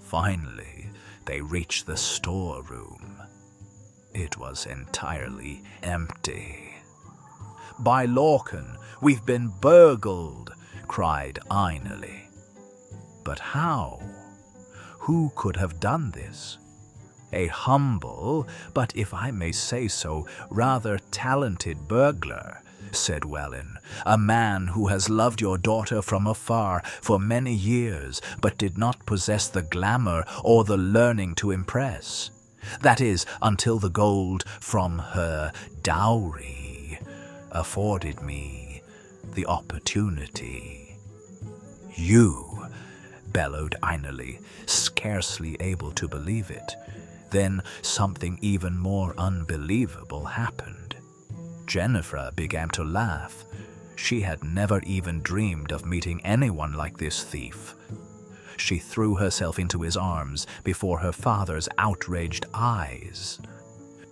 Finally, they reached the storeroom. It was entirely empty. "By Lorcan, we've been burgled," cried Ainali. But how? Who could have done this? A humble, but if I may say so, rather talented burglar, said Welyn, "a man who has loved your daughter from afar for many years, but did not possess the glamour or the learning to impress. That is, until the gold from her dowry afforded me the opportunity. "You!" bellowed Einali, scarcely able to believe it. Then something even more unbelievable happened. Jennifer began to laugh. She had never even dreamed of meeting anyone like this thief. She threw herself into his arms before her father's outraged eyes.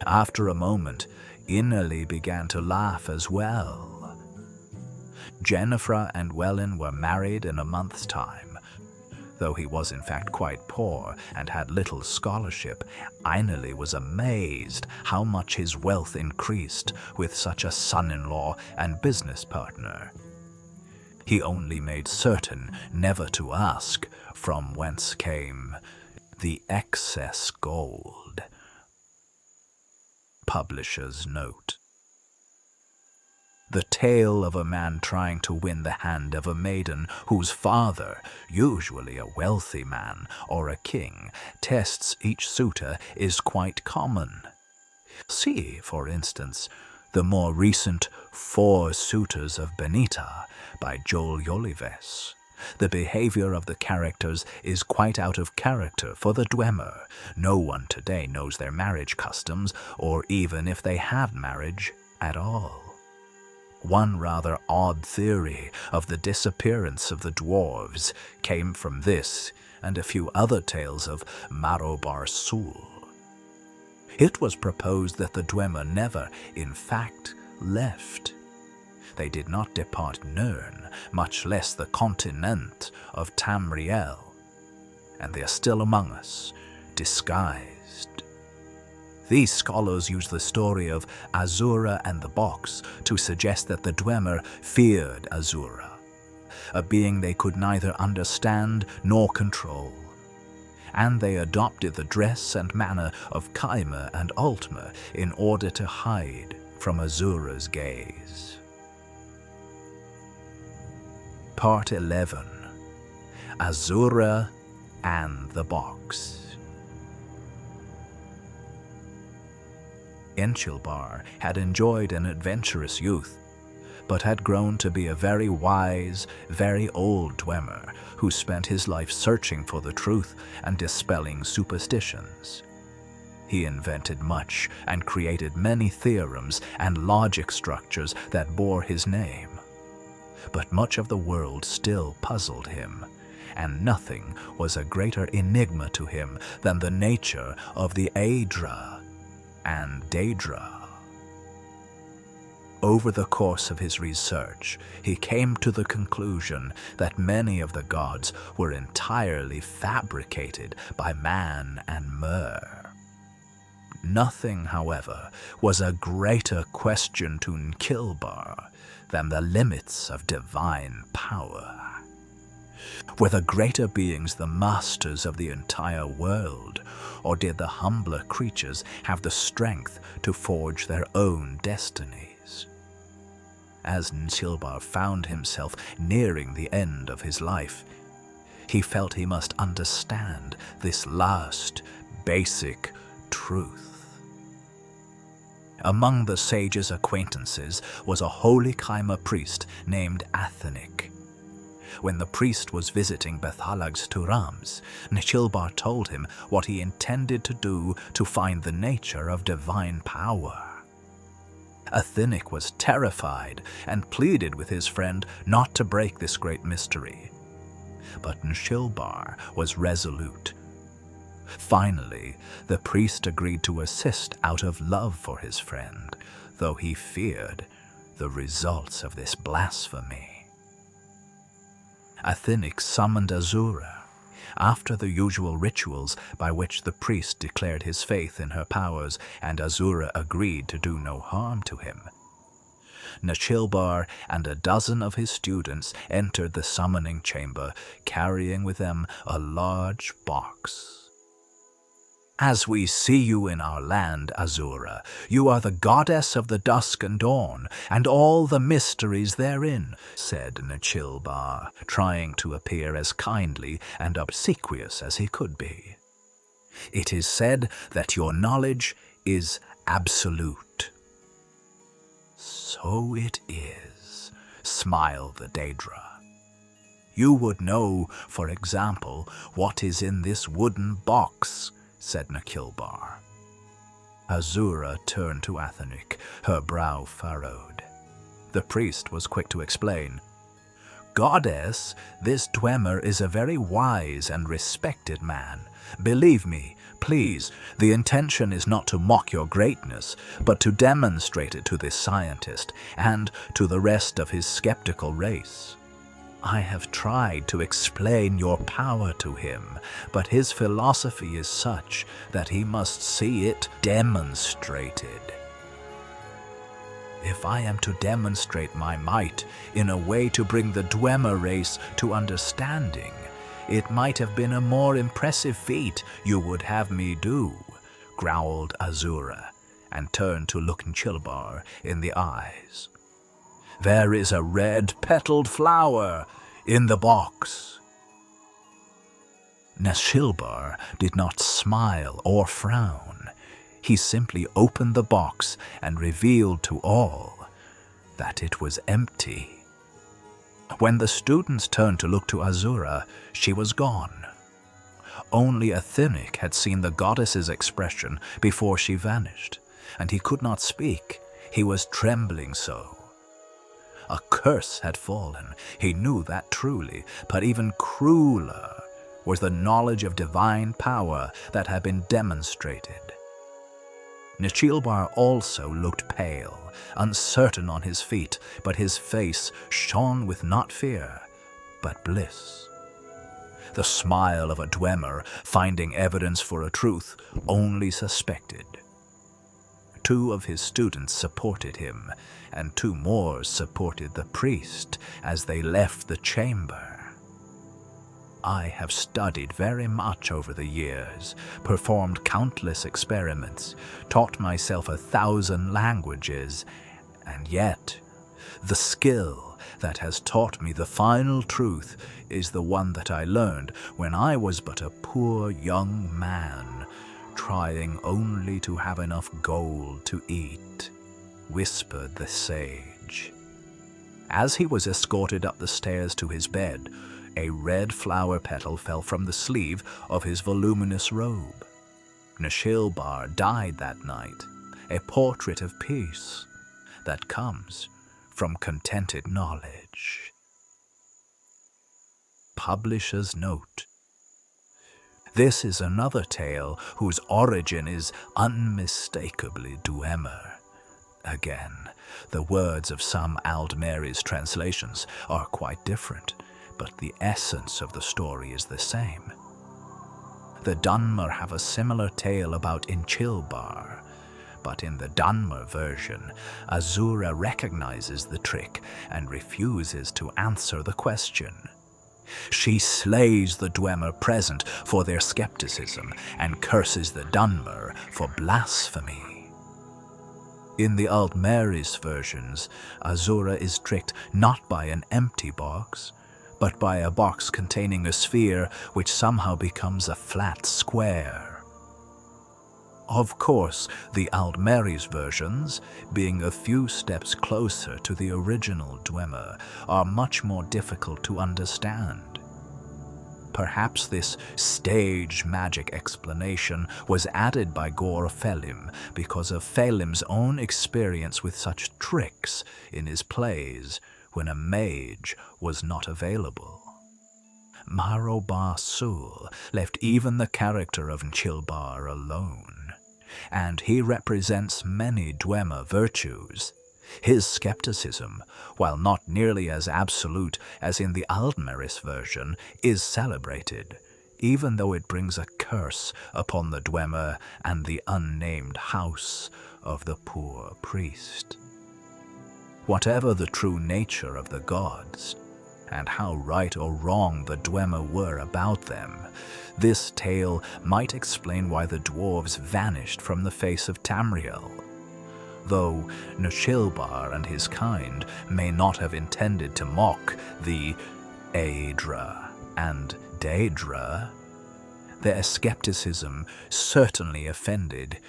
After a moment, Innerly began to laugh as well. Jennifer and Wellen were married in a month's time. Though he was in fact quite poor and had little scholarship, Einali was amazed how much his wealth increased with such a son-in-law and business partner. He only made certain never to ask from whence came the excess gold. Publisher's note. The tale of a man trying to win the hand of a maiden whose father, usually a wealthy man or a king, tests each suitor is quite common. See, for instance, the more recent Four Suitors of Benita by Joel Yolives. The behavior of the characters is quite out of character for the Dwemer. No one today knows their marriage customs, or even if they have marriage at all. One rather odd theory of the disappearance of the dwarves came from this and a few other tales of Marobar Sul. It was proposed that the Dwemer never, in fact, left. They did not depart Nirn, much less the continent of Tamriel, and they are still among us, disguised. These scholars use the story of Azura and the Box to suggest that the Dwemer feared Azura, a being they could neither understand nor control, and they adopted the dress and manner of Kaima and Altmer in order to hide from Azura's gaze. Part 11. Azura and the Box. Enchilbar had enjoyed an adventurous youth, but had grown to be a very wise, very old Dwemer who spent his life searching for the truth and dispelling superstitions. He invented much and created many theorems and logic structures that bore his name. But much of the world still puzzled him, and nothing was a greater enigma to him than the nature of the Aedra and Daedra. Over the course of his research, he came to the conclusion that many of the gods were entirely fabricated by man and Mer. Nothing, however, was a greater question to Nkilbar than the limits of divine power. Were the greater beings the masters of the entire world, or did the humbler creatures have the strength to forge their own destinies? As Nkilbar found himself nearing the end of his life, he felt he must understand this last, basic truth. Among the sage's acquaintances was a holy Kaima priest named Athenic. When the priest was visiting Bethalag's Turams, Nkilbar told him what he intended to do to find the nature of divine power. Athenic was terrified and pleaded with his friend not to break this great mystery. But Nkilbar was resolute. Finally, the priest agreed to assist out of love for his friend, though he feared the results of this blasphemy. Athenic summoned Azura. After the usual rituals by which the priest declared his faith in her powers and Azura agreed to do no harm to him, Nkilbar and a dozen of his students entered the summoning chamber, carrying with them a large box. "As we see you in our land, Azura, you are the goddess of the dusk and dawn, and all the mysteries therein," said Nkilbar, trying to appear as kindly and obsequious as he could be. "It is said that your knowledge is absolute." "So it is," smiled the Daedra. "You would know, for example, what is in this wooden box," said Nakilbar. Azura turned to Athenic, her brow furrowed. The priest was quick to explain. "Goddess, this Dwemer is a very wise and respected man. Believe me, please, the intention is not to mock your greatness, but to demonstrate it to this scientist and to the rest of his skeptical race. I have tried to explain your power to him, but his philosophy is such that he must see it demonstrated. If I am to demonstrate my might in a way to bring the Dwemer race to understanding, it might have been a more impressive feat you would have me do," growled Azura, and turned to look Nchilbar in the eyes. "There is a red-petaled flower in the box." Nchilbar did not smile or frown. He simply opened the box and revealed to all that it was empty. When the students turned to look to Azura, she was gone. Only Athenic had seen the goddess's expression before she vanished, and he could not speak. He was trembling so. A curse had fallen, he knew that truly, but even crueler was the knowledge of divine power that had been demonstrated. Nchilbar also looked pale, uncertain on his feet, but his face shone with not fear, but bliss. The smile of a Dwemer finding evidence for a truth only suspected. 2 of his students supported him, and 2 more supported the priest as they left the chamber. I have studied very much over the years, performed countless experiments, taught myself 1,000 languages, and yet the skill that has taught me the final truth is the one that I learned when I was but a poor young man, trying only to have enough gold to eat," whispered the sage. As he was escorted up the stairs to his bed, a red flower petal fell from the sleeve of his voluminous robe. Nchilbar died that night, a portrait of peace that comes from contented knowledge. Publisher's note. This is another tale whose origin is unmistakably Dwemer. Again, the words of some Aldmeri's translations are quite different, but the essence of the story is the same. The Dunmer have a similar tale about Nchilbar, but in the Dunmer version, Azura recognizes the trick and refuses to answer the question. She slays the Dwemer present for their skepticism and curses the Dunmer for blasphemy. In the Aldmeri's versions, Azura is tricked not by an empty box, but by a box containing a sphere which somehow becomes a flat square. Of course, the Aldmeri's versions, being a few steps closer to the original Dwemer, are much more difficult to understand. Perhaps this stage magic explanation was added by Gore Felim because of Felim's own experience with such tricks in his plays when a mage was not available. Marobar Sul left even the character of Nchilbar alone, and he represents many Dwemer virtues. His skepticism, while not nearly as absolute as in the Aldmeris version, is celebrated, even though it brings a curse upon the Dwemer and the unnamed house of the poor priest. Whatever the true nature of the gods, and how right or wrong the Dwemer were about them, this tale might explain why the dwarves vanished from the face of Tamriel. Though Nchilbar and his kind may not have intended to mock the Aedra and Daedra, their skepticism certainly offended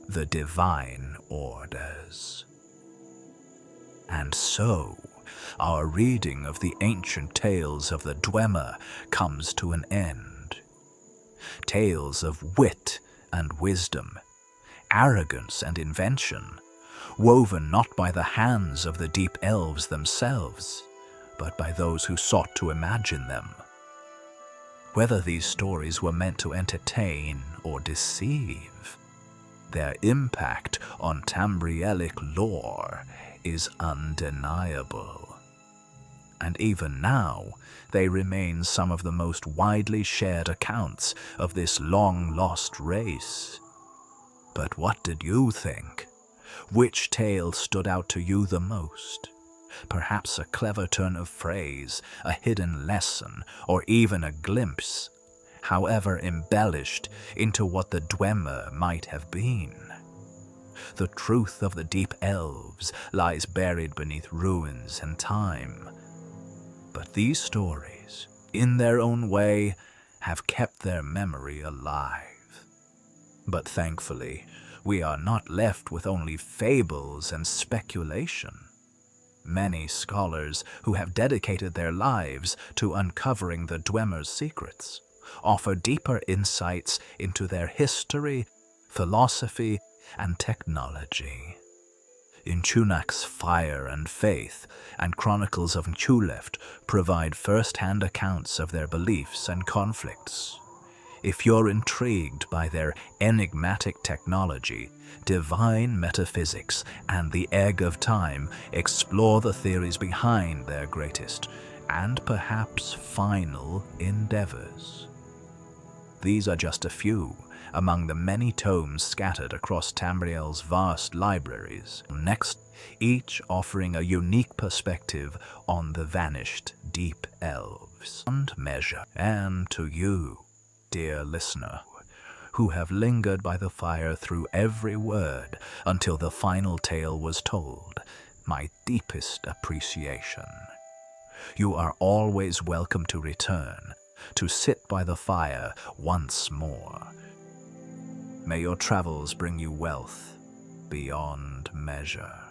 the divine orders. And so, our reading of the ancient tales of the Dwemer comes to an end. Tales of wit and wisdom, arrogance and invention, woven not by the hands of the deep elves themselves, but by those who sought to imagine them. Whether these stories were meant to entertain or deceive, their impact on Tamrielic lore is undeniable. And even now, they remain some of the most widely shared accounts of this long-lost race. But what did you think? Which tale stood out to you the most? Perhaps a clever turn of phrase, a hidden lesson, or even a glimpse, however embellished, into what the Dwemer might have been. The truth of the deep elves lies buried beneath ruins and time. But these stories, in their own way, have kept their memory alive. But thankfully, we are not left with only fables and speculation. Many scholars who have dedicated their lives to uncovering the Dwemer's secrets offer deeper insights into their history, philosophy, and technology. In Tunak's Fire and Faith and Chronicles of Nchuleft provide first-hand accounts of their beliefs and conflicts. If you're intrigued by their enigmatic technology, divine metaphysics, and the egg of time, explore the theories behind their greatest and perhaps final endeavors. These are just a few among the many tomes scattered across Tamriel's vast libraries. Next, each offering a unique perspective on the vanished deep elves. And measure, and to you, dear listener, who have lingered by the fire through every word until the final tale was told, my deepest appreciation. You are always welcome to return, to sit by the fire once more. May your travels bring you wealth beyond measure.